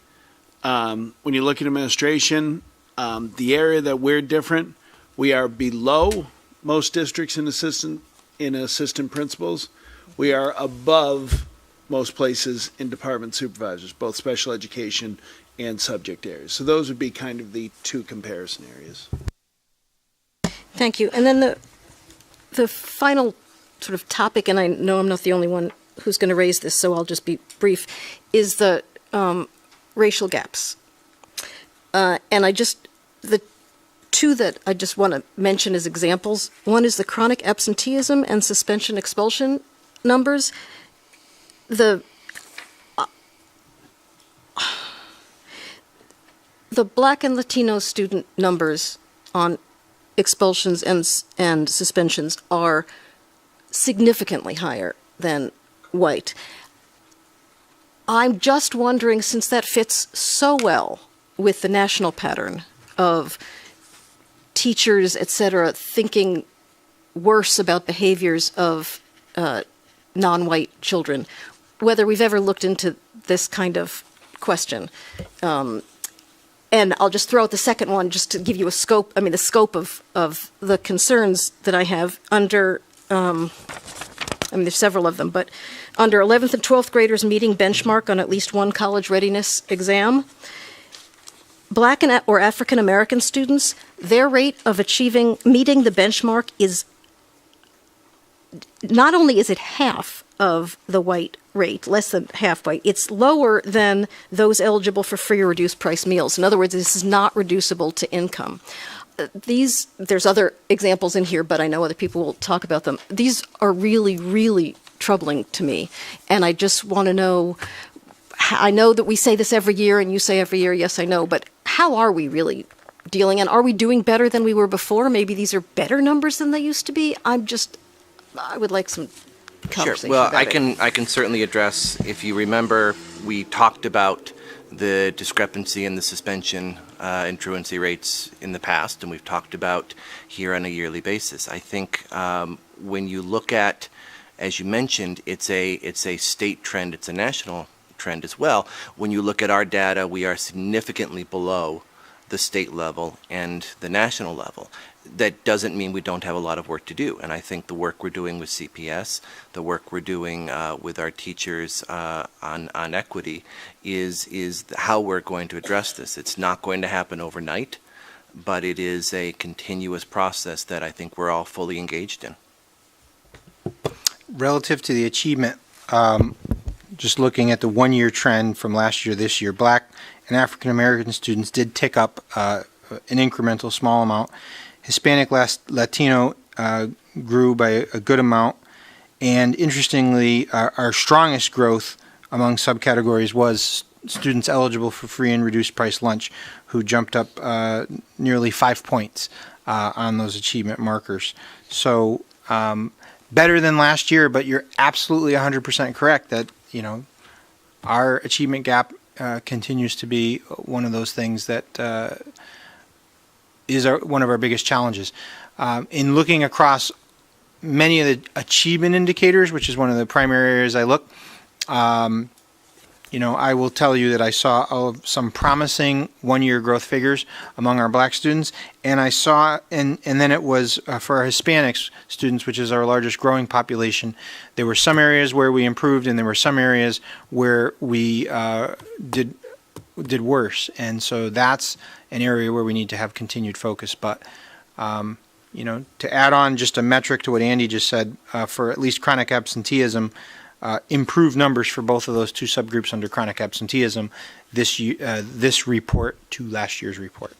when you look at administration, the area that we're different, we are below most districts in assistant principals. We are above most places in department supervisors, both special education and subject areas. So those would be kind of the two comparison areas. Thank you. And then the final sort of topic, and I know I'm not the only one who's going to raise this, so I'll just be brief, is the racial gaps. And the two that I just want to mention as examples, one is the chronic absenteeism and suspension expulsion numbers. The Black and Latino student numbers on expulsions and suspensions are significantly higher than white. I'm just wondering, since that fits so well with the national pattern of teachers, et cetera, thinking worse about behaviors of non-white children, whether we've ever looked into this kind of question. And I'll just throw out the second one just to give you the scope of the concerns that I have under, there's several of them, but under 11th and 12th graders meeting benchmark on at least one college readiness exam, Black or African American students, their rate of meeting the benchmark is, not only is it half of the white rate, less than half white, it's lower than those eligible for free or reduced price meals. In other words, this is not reducible to income. There's other examples in here, but I know other people will talk about them. These are really, really troubling to me. And I just want to know, I know that we say this every year and you say every year, yes, I know, but how are we really dealing? And are we doing better than we were before? Maybe these are better numbers than they used to be. I would like some conversation. Sure. Well, about I can certainly address, if you remember, we talked about the discrepancy in the suspension and truancy rates in the past, and we've talked about here on a yearly basis. I think when you look at, as you mentioned, it's a state trend, it's a national trend as well. When you look at our data, we are significantly below the state level and the national level. That doesn't mean we don't have a lot of work to do. And I think the work we're doing with CPS, the work we're doing with our teachers on equity is how we're going to address this. It's not going to happen overnight, but it is a continuous process that I think we're all fully engaged in. Relative to the achievement, just looking at the one-year trend from last year to this year, Black and African American students did tick up an incremental small amount. Hispanic Latino grew by a good amount, and interestingly, our strongest growth among subcategories was students eligible for free and reduced price lunch, who jumped up nearly 5 points on those achievement markers. So better than last year, but you're absolutely 100% correct that, you know, our achievement gap continues to be one of those things that is one of our biggest challenges. In looking across many of the achievement indicators, which is one of the primary areas I look, you know, I will tell you that I saw some promising one-year growth figures among our Black students, and I saw, and then it was for our Hispanics students, which is our largest growing population, there were some areas where we improved, and there were some areas where we did worse, and so that's an area where we need to have continued focus. But you know, to add on just a metric to what Andy just said, for at least chronic absenteeism, improved numbers for both of those two subgroups under chronic absenteeism this report to last year's report.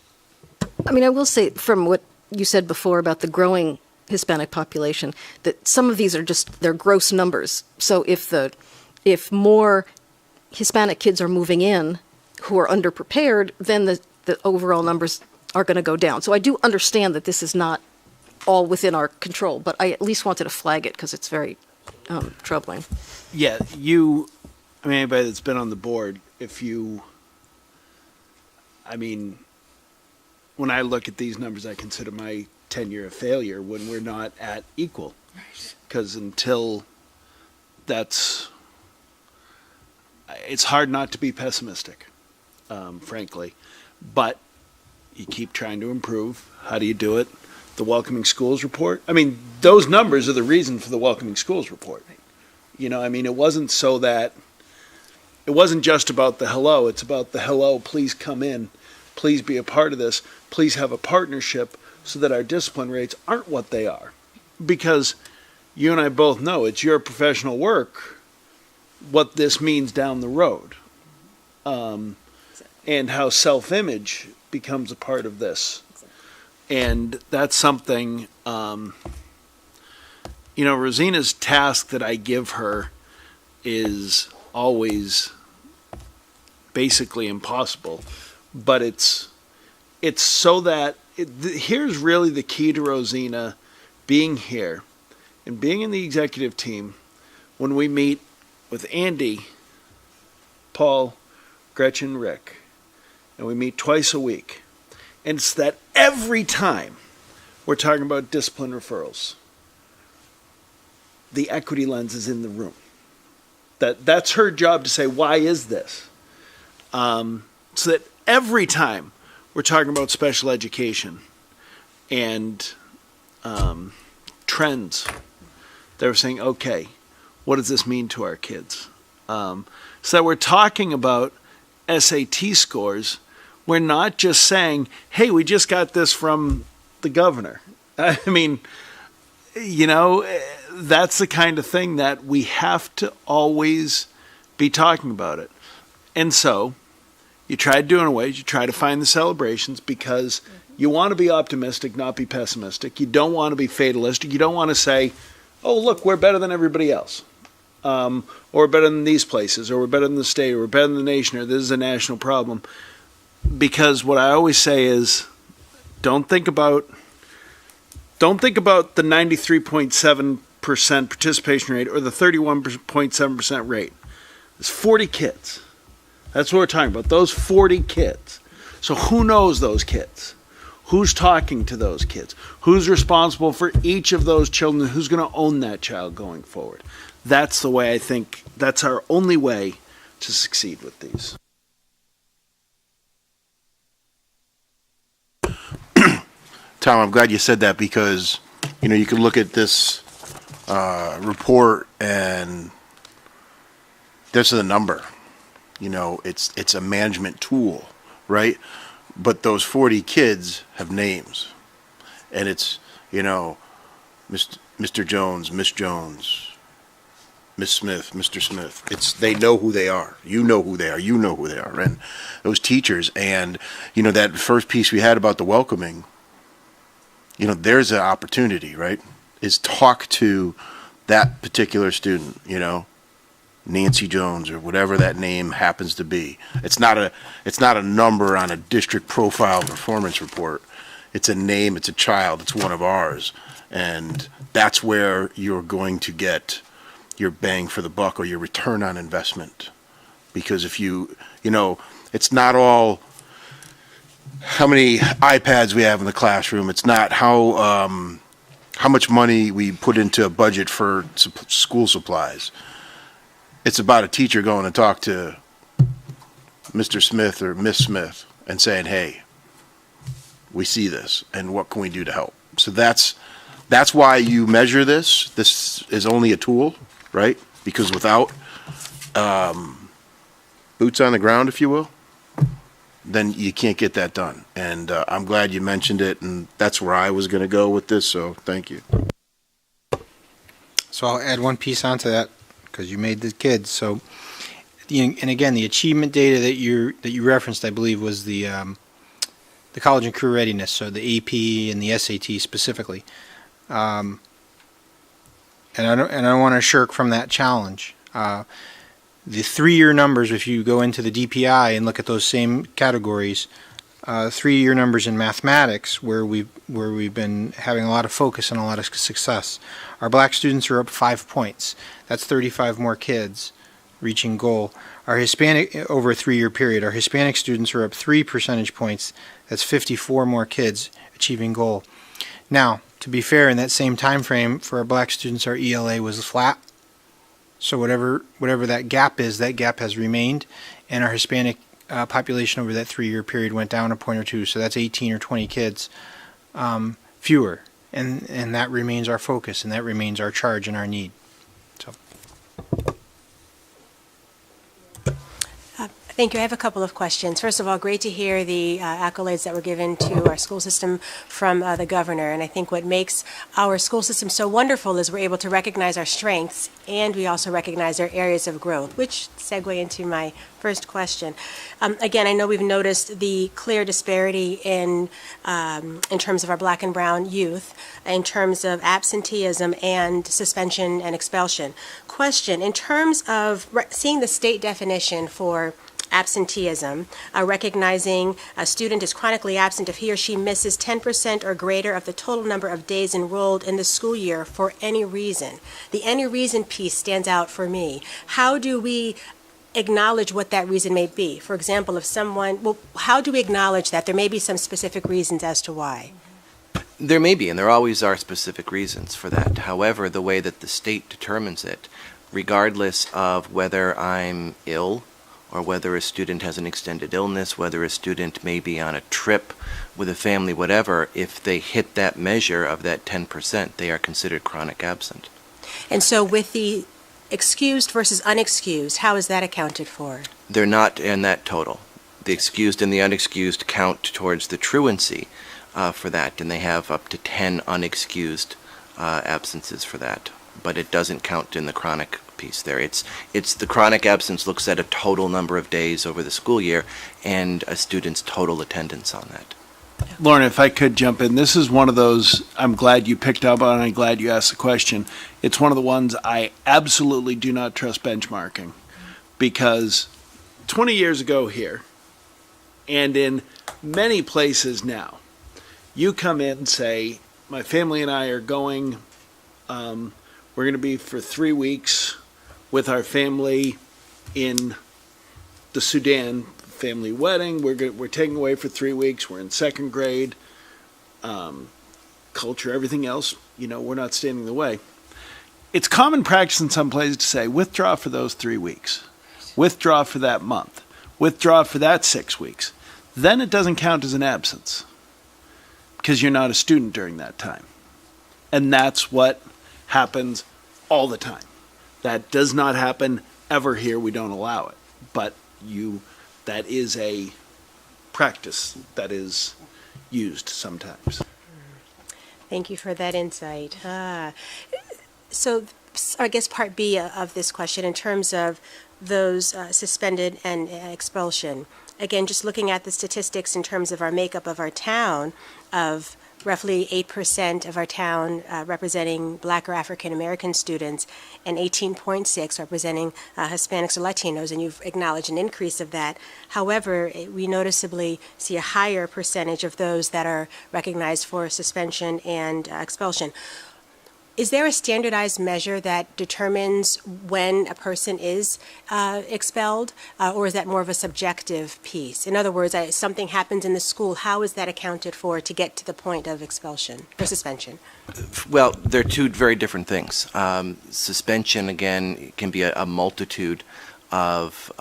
I mean, I will say from what you said before about the growing Hispanic population, that some of these are just, they're gross numbers. So if more Hispanic kids are moving in who are underprepared, then the overall numbers are going to go down. So I do understand that this is not all within our control, but I at least wanted to flag it because it's very troubling. Yeah, I mean, anybody that's been on the board, when I look at these numbers, I consider my tenure a failure when we're not at equal. Because until it's hard not to be pessimistic, frankly. But you keep trying to improve. How do you do it? The Welcoming Schools Report. I mean, those numbers are the reason for the Welcoming Schools Report. You know, I mean, it wasn't just about the hello. It's about the hello, please come in. Please be a part of this. Please have a partnership so that our discipline rates aren't what they are. Because you and I both know it's your professional work what this means down the road. And how self-image becomes a part of this. And that's something, you know, Rosina's task that I give her is always basically impossible. But it's so that, here's really the key to Roszena being here and being in the executive team when we meet with Andy, Paul, Gretchen, Rick, and we meet twice a week. And it's that every time we're talking about discipline referrals, the equity lens is in the room. That's her job to say, why is this? So that every time we're talking about special education and trends, they're saying, okay, what does this mean to our kids? So that we're talking about SAT scores, we're not just saying, hey, we just got this from the governor. I mean, you know, that's the kind of thing that we have to always be talking about it. And so you try doing ways, you try to find the celebrations because you want to be optimistic, not be pessimistic. You don't want to be fatalistic. You don't want to say, oh, look, we're better than everybody else. Or we're better than these places, or we're better than the state, or we're better than the nation, or this is a national problem. Because what I always say is, don't think about the 93.7% participation rate or the 31.7% rate. It's 40 kids. That's what we're talking about, those 40 kids. So who knows those kids? Who's talking to those kids? Who's responsible for each of those children? Who's going to own that child going forward? That's the way I think, that's our only way to succeed with these. Tom, I'm glad you said that because, you know, you can look at this report and this is a number. You know, it's a management tool, right? But those 40 kids have names. And it's, you know, Mr. Jones, Miss Jones, Miss Smith, Mr. Smith. They know who they are. You know who they are. You know who they are. And those teachers. And, you know, that first piece we had about the welcoming, you know, there's an opportunity, right? Is talk to that particular student, you know, Nancy Jones or whatever that name happens to be. It's not a number on a district profile performance report. It's a name, it's a child, it's one of ours. And that's where you're going to get your bang for the buck or your return on investment. Because if you know, it's not all how many iPads we have in the classroom. It's not how much money we put into a budget for school supplies. It's about a teacher going to talk to Mr. Smith or Miss Smith and saying, hey, we see this and what can we do to help? So that's why you measure this. This is only a tool, right? Because without boots on the ground, if you will, then you can't get that done. And I'm glad you mentioned it, and that's where I was going to go with this, so thank you. So I'll add one piece onto that because you made the kids. So, and again, the achievement data that you referenced, I believe, was the college and career readiness, so the AP and the SAT specifically. And I don't want to shirk from that challenge. The 3-year numbers, if you go into the DPI and look at those same categories, 3-year numbers in mathematics, where we've been having a lot of focus and a lot of success, our black students are up 5 points. That's 35 more kids reaching goal. Our Hispanic, over a 3-year period, our Hispanic students are up 3 percentage points. That's 54 more kids achieving goal. Now, to be fair, in that same time frame, for our black students, our ELA was flat. So whatever that gap is, that gap has remained, and our Hispanic population over that 3-year period went down a point or two. So that's 18 or 20 kids fewer, and that remains our focus, and that remains our charge and our need. So. Thank you. I have a couple of questions. First of all, great to hear the accolades that were given to our school system from the governor. And I think what makes our school system so wonderful is we're able to recognize our strengths, and we also recognize our areas of growth, which segue into my first question. Again, I know we've noticed the clear disparity in terms of our black and brown youth, in terms of absenteeism and suspension and expulsion. Question, in terms of seeing the state definition for absenteeism, recognizing a student is chronically absent if he or she misses 10% or greater of the total number of days enrolled in the school year for any reason. The any reason piece stands out for me. How do we acknowledge what that reason may be? For example, if someone, well, how do we acknowledge that there may be some specific reasons as to why? There may be, and there always are specific reasons for that. However, the way that the state determines it, regardless of whether I'm ill or whether a student has an extended illness, whether a student may be on a trip with a family, whatever, if they hit that measure of that 10%, they are considered chronic absent. And so with the excused versus unexcused, how is that accounted for? They're not in that total. The excused and the unexcused count towards the truancy for that, and they have up to 10 unexcused absences for that. But it doesn't count in the chronic piece there. It's the chronic absence looks at a total number of days over the school year and a student's total attendance on that. Lauren, if I could jump in, this is one of those I'm glad you picked up on, and I'm glad you asked the question. It's one of the ones I absolutely do not trust benchmarking, because 20 years ago here, and in many places now, you come in and say, my family and I are going, we're going to be for 3 weeks with our family in the Sudan, family wedding. We're taking away for 3 weeks. We're in second grade. Culture, everything else, we're not standing in the way. It's common practice in some places to say, withdraw for those 3 weeks. withdraw for that month, withdraw for that 6 weeks, then it doesn't count as an absence because you're not a student during that time. And that's what happens all the time. That does not happen ever here. We don't allow it. But that is a practice that is used sometimes. Thank you for that insight. So I guess part B of this question, in terms of those suspended and expulsion, again, just looking at the statistics in terms of our makeup of our town, of roughly 8% of our town representing Black or African American students, and 18.6 representing Hispanics or Latinos, and you've acknowledged an increase of that. However, we noticeably see a higher percentage of those that are recognized for suspension and expulsion. Is there a standardized measure that determines when a person is expelled, or is that more of a subjective piece? In other words, something happens in the school, how is that accounted for to get to the point of expulsion or suspension? Well, they're two very different things. Suspension, again, can be a multitude of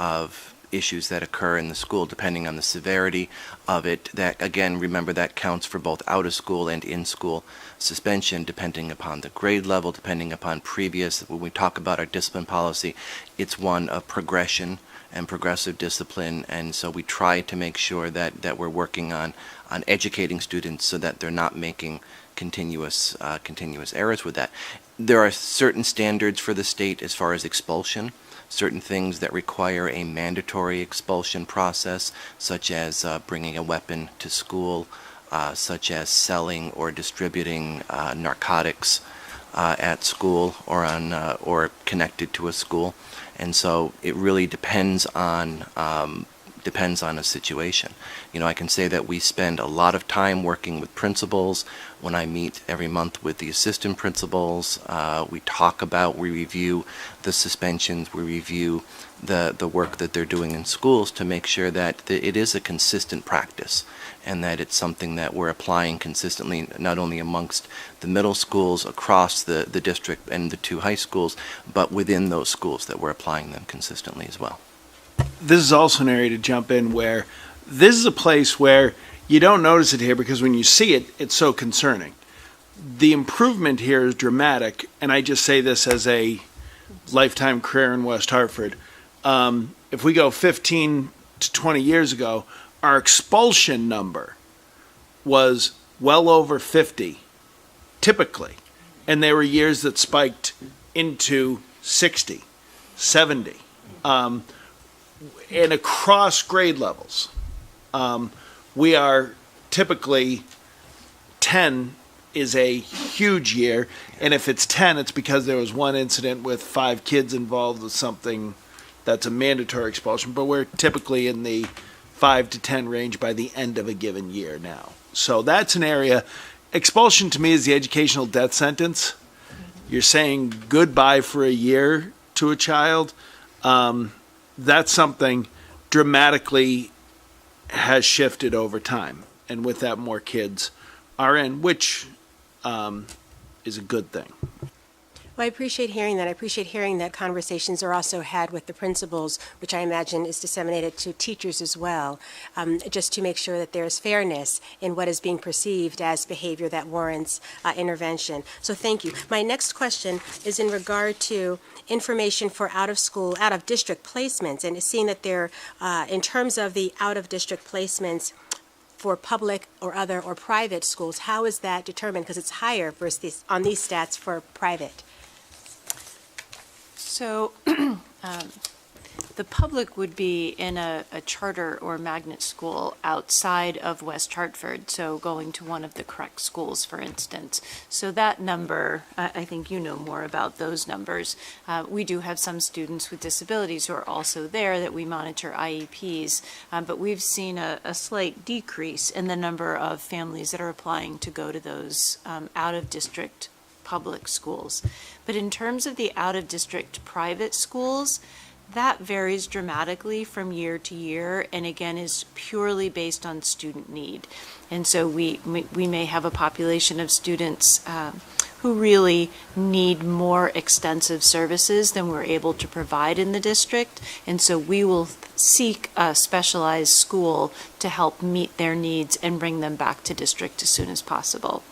issues that occur in the school depending on the severity of it. That, again, remember, that counts for both out of school and in school suspension, depending upon the grade level, depending upon previous. When we talk about our discipline policy, it's one of progression and progressive discipline, and so we try to make sure that we're working on educating students so that they're not making continuous errors with that. There are certain standards for the state as far as expulsion, certain things that require a mandatory expulsion process, such as bringing a weapon to school, such as selling or distributing narcotics at school or connected to a school. And so it really depends on a situation. You know, I can say that we spend a lot of time working with principals. When I meet every month with the assistant principals, we review the suspensions, we review the work that they're doing in schools to make sure that it is a consistent practice and that it's something that we're applying consistently, not only amongst the middle schools across the district and the 2 high schools, but within those schools that we're applying them consistently as well. This is also an area to jump in where this is a place where you don't notice it here because when you see it, it's so concerning. The improvement here is dramatic, and I just say this as a lifetime career in West Hartford. If we go 15 to 20 years ago, our expulsion number was well over 50, typically. And there were years that spiked into 60, 70. And across grade levels, we are typically 10 is a huge year, and if it's 10, it's because there was one incident with 5 kids involved with something that's a mandatory expulsion, but we're typically in the 5 to 10 range by the end of a given year now. So that's an area. Expulsion to me is the educational death sentence. You're saying goodbye for a year to a child. That's something dramatically has shifted over time. And with that, more kids are in, which is a good thing. Well, I appreciate hearing that. I appreciate hearing that conversations are also had with the principals, which I imagine is disseminated to teachers as well, just to make sure that there is fairness in what is being perceived as behavior that warrants intervention. So thank you. My next question is in regard to information for out-of-district placements, and seeing that there, in terms of the out-of-district placements for public or other or private schools, how is that determined? Because it's higher versus on these stats for private. So the public would be in a charter or magnet school outside of West Hartford, so going to one of the correct schools, for instance. So that number, I think you know more about those numbers. We do have some students with disabilities who are also there that we monitor IEPs, but we've seen a slight decrease in the number of families that are applying to go to those out-of-district public schools. But in terms of the out-of-district private schools, that varies dramatically from year to year, and again is purely based on student need. And so we may have a population of students who really need more extensive services than we're able to provide in the district. And so we will seek a specialized school to help meet their needs and bring them back to district as soon as possible.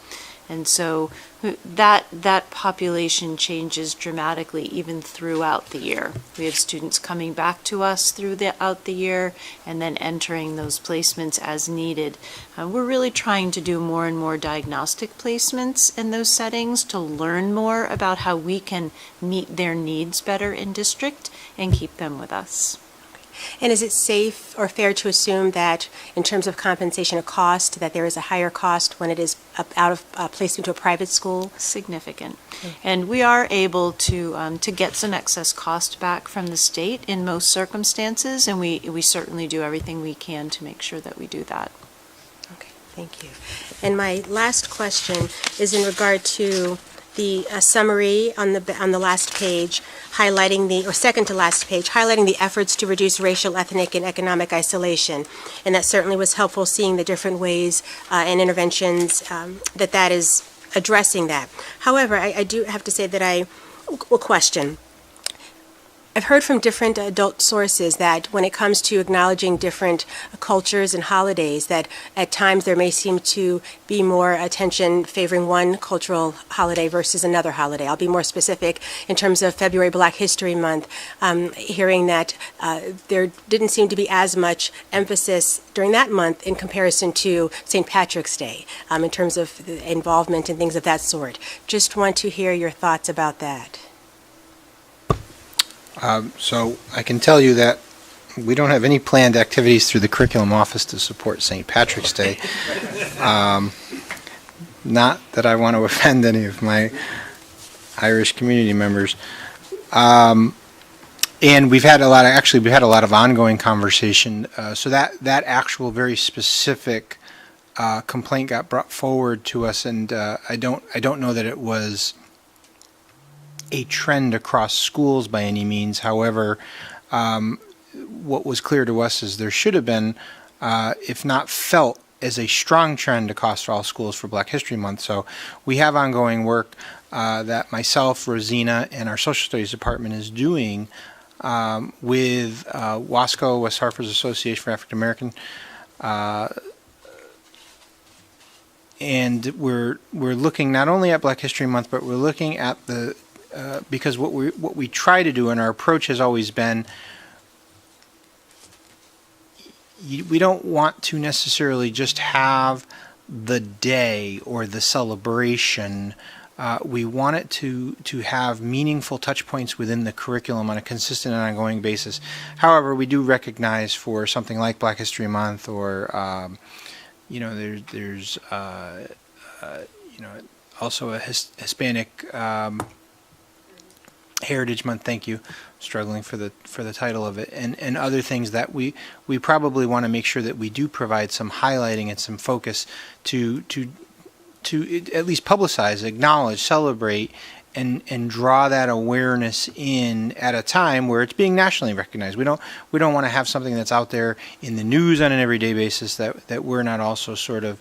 And so that population changes dramatically even throughout the year. We have students coming back to us throughout the year and then entering those placements as needed. We're really trying to do more and more diagnostic placements in those settings to learn more about how we can meet their needs better in district and keep them with us. And is it safe or fair to assume that in terms of compensation of cost, that there is a higher cost when it is out of placement to a private school? Significant. And we are able to get some excess cost back from the state in most circumstances, and we certainly do everything we can to make sure that we do that. Okay, thank you. And my last question is in regard to the summary on the last page, highlighting or second to last page, highlighting the efforts to reduce racial, ethnic, and economic isolation. And that certainly was helpful, seeing the different ways and interventions that is addressing that. However, I do have to say that I will question. I've heard from different adult sources that when it comes to acknowledging different cultures and holidays, that at times there may seem to be more attention favoring one cultural holiday versus another holiday. I'll be more specific in terms of February Black History Month, hearing that there didn't seem to be as much emphasis during that month in comparison to St. Patrick's Day, in terms of involvement and things of that sort. Just want to hear your thoughts about that. So I can tell you that we don't have any planned activities through the curriculum office to support St. Patrick's Day. Not that I want to offend any of my Irish community members. And we've had a lot of ongoing conversation. So that actual very specific complaint got brought forward to us, and I don't know that it was a trend across schools by any means. However, what was clear to us is there should have been, if not felt as a strong trend across all schools for Black History Month. So we have ongoing work that myself, Roszena, and our Social Studies Department is doing with WASCO, West Hartford's Association for African American, and we're looking not only at Black History Month, but we're looking at the because what we try to do, and our approach has always been, we don't want to necessarily just have the day or the celebration. We want it to have meaningful touch points within the curriculum on a consistent and ongoing basis. However, we do recognize for something like Black History Month, or there's also a Hispanic Heritage Month. Thank you. Struggling for the title of it, and other things that we probably want to make sure that we do provide some highlighting and some focus to at least publicize, acknowledge, celebrate, and draw that awareness in at a time where it's being nationally recognized. We don't want to have something that's out there in the news on an everyday basis that we're not also sort of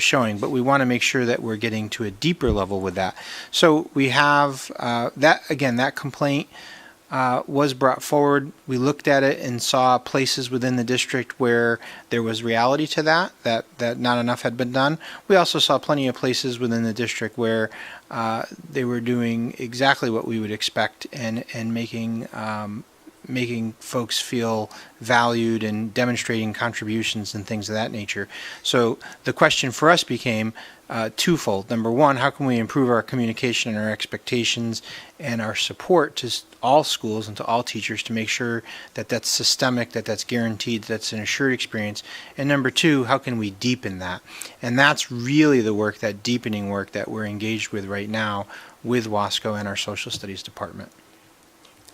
showing, but we want to make sure that we're getting to a deeper level with that. So we have that complaint was brought forward. We looked at it and saw places within the district where there was reality to that not enough had been done. We also saw plenty of places within the district where they were doing exactly what we would expect and making folks feel valued and demonstrating contributions and things of that nature. So the question for us became twofold. Number one, how can we improve our communication and our expectations and our support to all schools and to all teachers to make sure that that's systemic, that that's guaranteed, that's an assured experience? And number two, how can we deepen that? And that's really the work, that deepening work, that we're engaged with right now with WASCO and our Social Studies Department.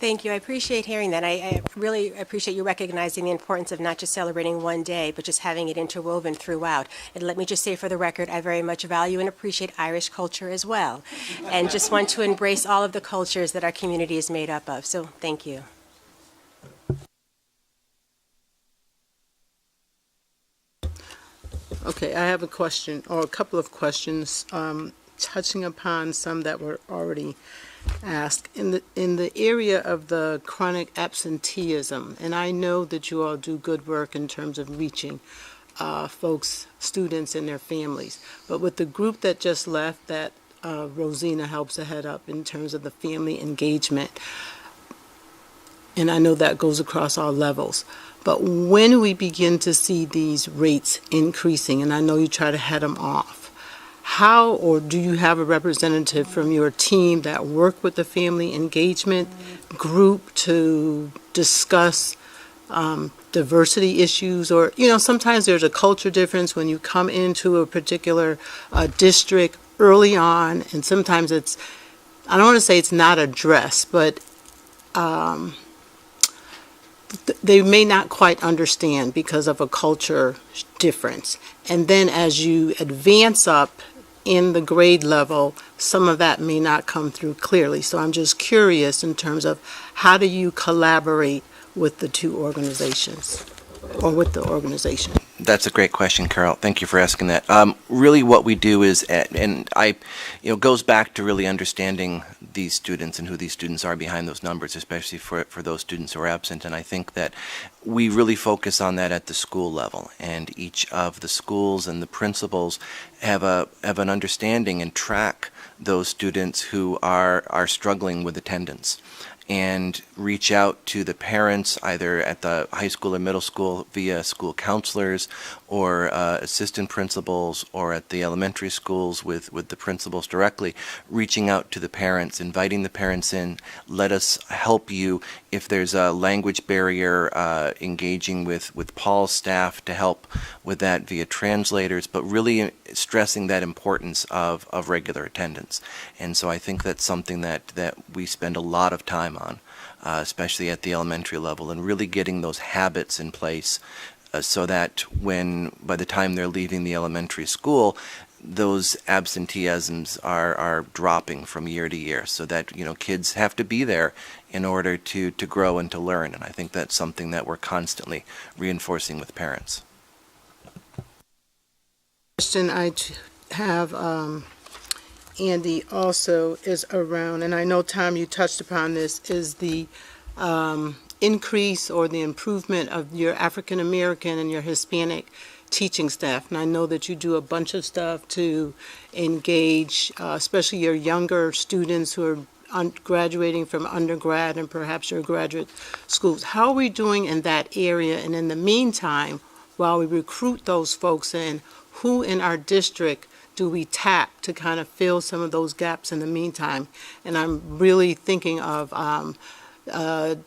Thank you. I appreciate hearing that. I really appreciate you recognizing the importance of not just celebrating one day, but just having it interwoven throughout. And let me just say for the record, I very much value and appreciate Irish culture as well, and just want to embrace all of the cultures that our community is made up of. So thank you. Okay, I have a question, or a couple of questions. touching upon some that were already asked. In the area of the chronic absenteeism, and I know that you all do good work in terms of reaching folks, students and their families, but with the group that just left that Roszena helps to head up in terms of the family engagement, and I know that goes across all levels, but when we begin to see these rates increasing, and I know you try to head them off, how, or do you have a representative from your team that work with the family engagement group to discuss diversity issues? Or, sometimes there's a culture difference when you come into a particular district early on, and sometimes it's, I don't want to say it's not addressed, but they may not quite understand because of a culture difference. And then as you advance up in the grade level, some of that may not come through clearly. So I'm just curious in terms of how do you collaborate with the two organizations, or with the organization? That's a great question, Carol. Thank you for asking that. Really what we do is, goes back to really understanding these students and who these students are behind those numbers, especially for those students who are absent. And I think that we really focus on that at the school level. And each of the schools and the principals have an understanding and track those students who are struggling with attendance, and reach out to the parents either at the high school or middle school via school counselors or assistant principals, or at the elementary schools with the principals directly, reaching out to the parents, inviting the parents in. Let us help you if there's a language barrier, engaging with Paul's staff to help with that via translators, but really stressing that importance of regular attendance. And so I think that's something that we spend a lot of time on, especially at the elementary level, and really getting those habits in place so that by the time they're leaving the elementary school, those absenteeisms are dropping from year to year, so that kids have to be there in order to grow and to learn. And I think that's something that we're constantly reinforcing with parents. Question I have, Andy, also is around, and I know, Tom, you touched upon this, is the increase or the improvement of your African American and your Hispanic teaching staff. And I know that you do a bunch of stuff to engage, especially your younger students who are graduating from undergrad and perhaps your graduate schools. How are we doing in that area? And in the meantime, while we recruit those folks in, who in our district do we tap to kind of fill some of those gaps in the meantime? And I'm really thinking of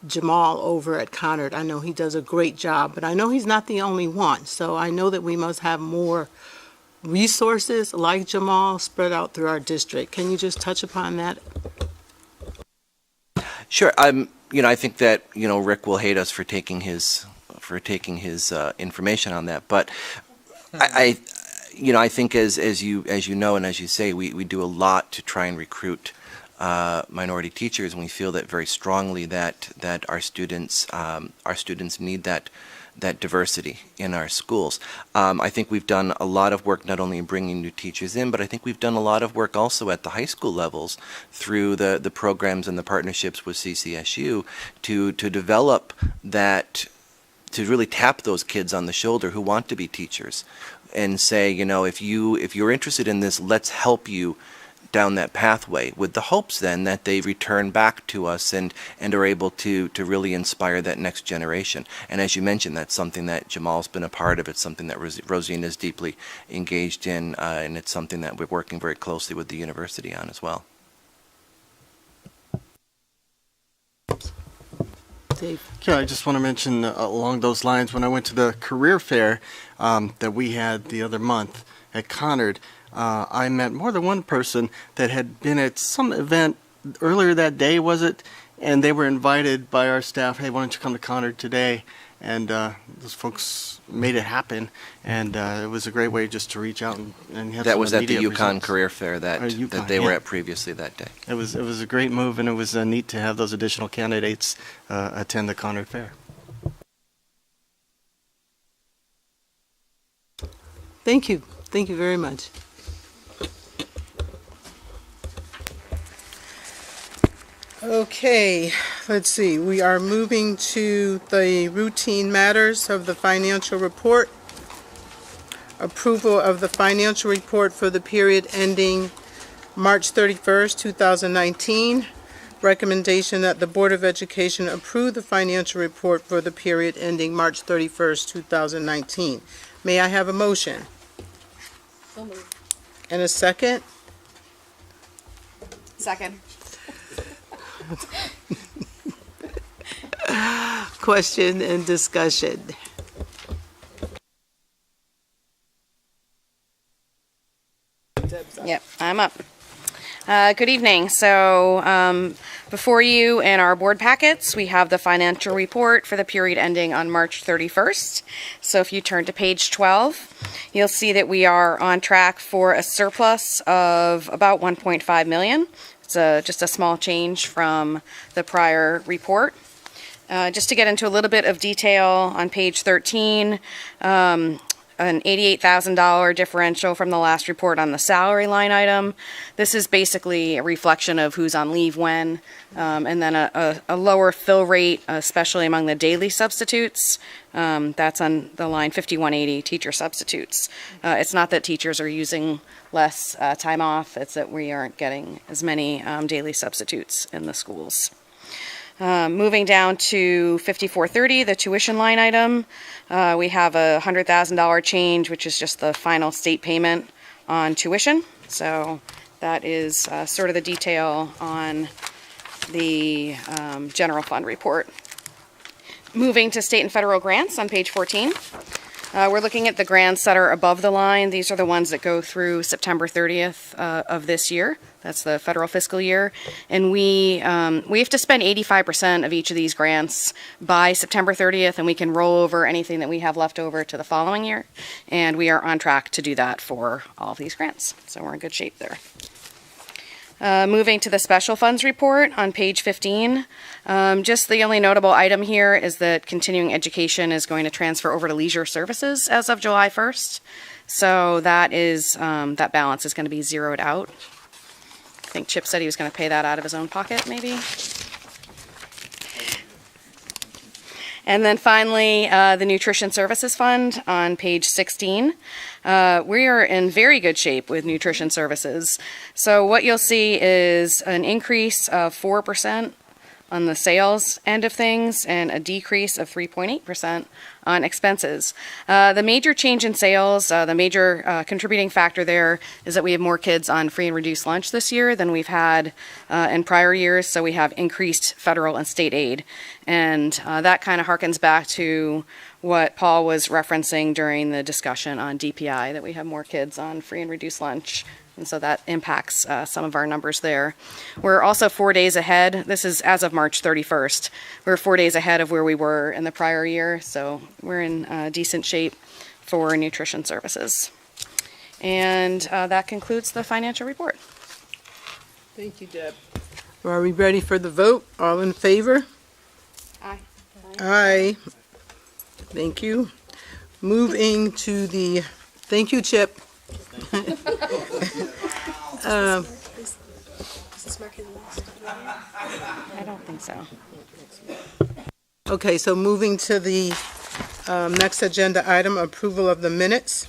Jamal over at Conard. I know he does a great job, but I know he's not the only one. So I know that we must have more resources like Jamal spread out through our district. Can you just touch upon that? Sure. I think that Rick will hate us for taking his information on that, but I think as you know and as you say, we do a lot to try and recruit minority teachers, and we feel that very strongly that our students need that diversity in our schools. I think we've done a lot of work not only in bringing new teachers in, but I think we've done a lot of work also at the high school levels through the programs and the partnerships with CCSU to develop that, to really tap those kids on the shoulder who want to be teachers and say, if you're interested in this, let's help you down that pathway, with the hopes then that they return back to us and are able to really inspire that next generation. And as you mentioned, that's something that Jamal's been a part of. It's something that Roszena is deeply engaged in, and it's something that we're working very closely with the university on as well. Dave. Yeah, I just want to mention along those lines, when I went to the career fair that we had the other month at Conard, I met more than one person that had been at some event earlier that day, was it? And they were invited by our staff, hey, why don't you come to Conard today? And those folks made it happen, and it was a great way just to reach out and have that some was at the immediate UConn results. Career Fair that they were at previously that day. It was a great move, and it was neat to have those additional candidates attend the Conard Fair. Thank you very much. Okay, let's see. We are moving to the routine matters of the financial report. Approval of the financial report for the period ending March 31st, 2019. Recommendation that the Board of Education approve the financial report for the period ending March 31st, 2019. May I have a motion? So moved. And a second? Second. Question and discussion. Yep, I'm up. Good evening. So before you in our board packets, we have the financial report for the period ending on March 31st. So if you turn to page 12, you'll see that we are on track for a surplus of about 1.5 million. It's just a small change from the prior report. Just to get into a little bit of detail on page 13, an $88,000 differential from the last report on the salary line item. This is basically a reflection of who's on leave when, and then a lower fill rate, especially among the daily substitutes. That's on the line 5180, teacher substitutes. It's not that teachers are using less time off, it's that we aren't getting as many daily substitutes in the schools. Moving down to 5430, the tuition line item, we have a $100,000 change, which is just the final state payment on tuition. So that is sort of the detail on the general fund report. Moving to state and federal grants on page 14. We're looking at the grants that are above the line. These are the ones that go through September 30th of this year. That's the federal fiscal year. And we have to spend 85% of each of these grants by September 30th, and we can roll over anything that we have left over to the following year. And we are on track to do that for all of these grants. So we're in good shape there. Moving to the special funds report on page 15. Just the only notable item here is that continuing education is going to transfer over to leisure services as of July 1st. So that is that balance is going to be zeroed out. I think Chip said he was going to pay that out of his own pocket, maybe. And then finally, the Nutrition Services Fund on page 16. We are in very good shape with nutrition services. So what you'll see is an increase of 4% on the sales end of things and a decrease of 3.8% on expenses. The major change in sales, the major contributing factor there is that we have more kids on free and reduced lunch this year than we've had in prior years, so we have increased federal and state aid. And that kind of harkens back to what Paul was referencing during the discussion on DPI, that we have more kids on free and reduced lunch. And so that impacts some of our numbers there. We're also 4 days ahead. This is as of March 31st. We're 4 days ahead of where we were in the prior year. So we're in decent shape for nutrition services. And that concludes the financial report. Thank you, Deb. Are we ready for the vote? All in favor? Aye. Aye. Thank you. Moving to the, thank you, Chip. Is this marking the list? I don't think so. Okay, so moving to the next agenda item, approval of the minutes.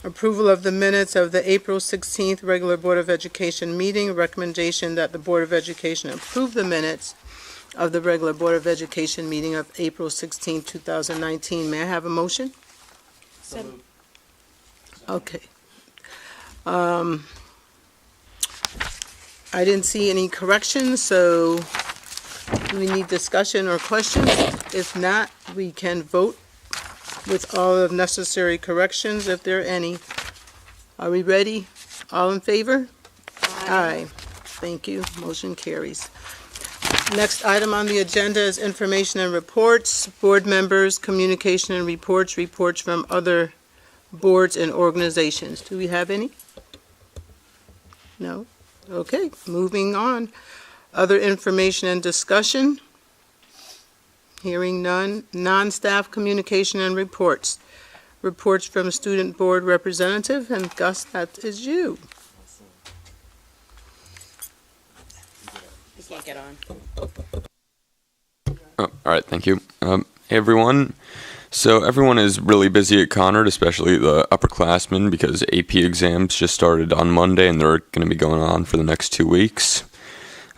Approval of the minutes of the April 16th regular Board of Education meeting. Recommendation that the Board of Education approve the minutes of the regular Board of Education meeting of April 16th, 2019. May I have a motion? Okay. I didn't see any corrections, so do we need discussion or questions? If not, we can vote with all of necessary corrections, if there are any. Are we ready? All in favor? Aye. Thank you. Motion carries. Next item on the agenda is information and reports. Board members, communication and reports, reports from other boards and organizations. Do we have any? No? Okay, moving on. Other information and discussion? Hearing none. Non-staff communication and reports. Reports from student board representative, and Gus, that is you. get on. Oh, all right, thank you. Hey everyone. So everyone is really busy at Conard, especially the upperclassmen, because AP exams just started on Monday and they're going to be going on for the next 2 weeks.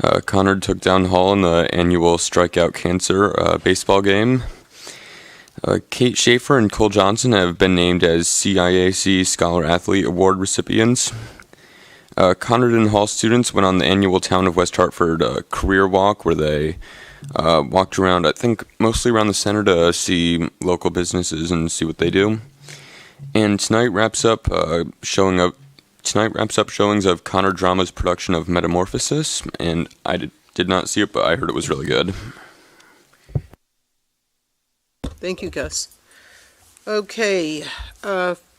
Conard took down Hall in the annual Strikeout Cancer baseball game. Kate Schaefer and Cole Johnson have been named as CIAC Scholar Athlete Award recipients. Conard and Hall students went on the annual Town of West Hartford career walk where they walked around, I think, mostly around the center to see local businesses and see what they do. And tonight wraps up showings of Conard Drama's production of Metamorphosis, and I did not see it, but I heard it was really good. Thank you, Gus. Okay,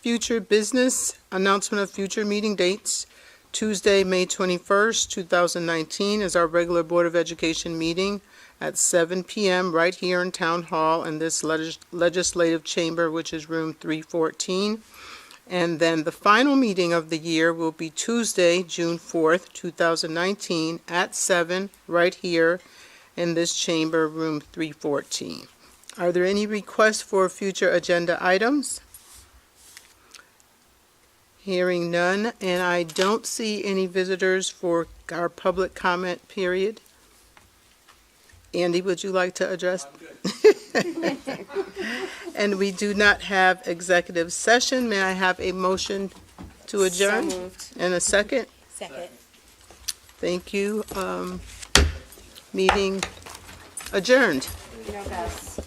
future business, announcement of future meeting dates. Tuesday, May 21st, 2019 is our regular Board of Education meeting at 7 p.m. right here in Town Hall in this legislative chamber, which is room 314. And then the final meeting of the year will be Tuesday, June 4th, 2019 at 7 right here in this chamber, room 314. Are there any requests for future agenda items? Hearing none, and I don't see any visitors for our public comment period. Andy, would you like to address? And we do not have executive session. May I have a motion to adjourn? So moved. And a second? Second. Thank you. Meeting adjourned. You know, Gus,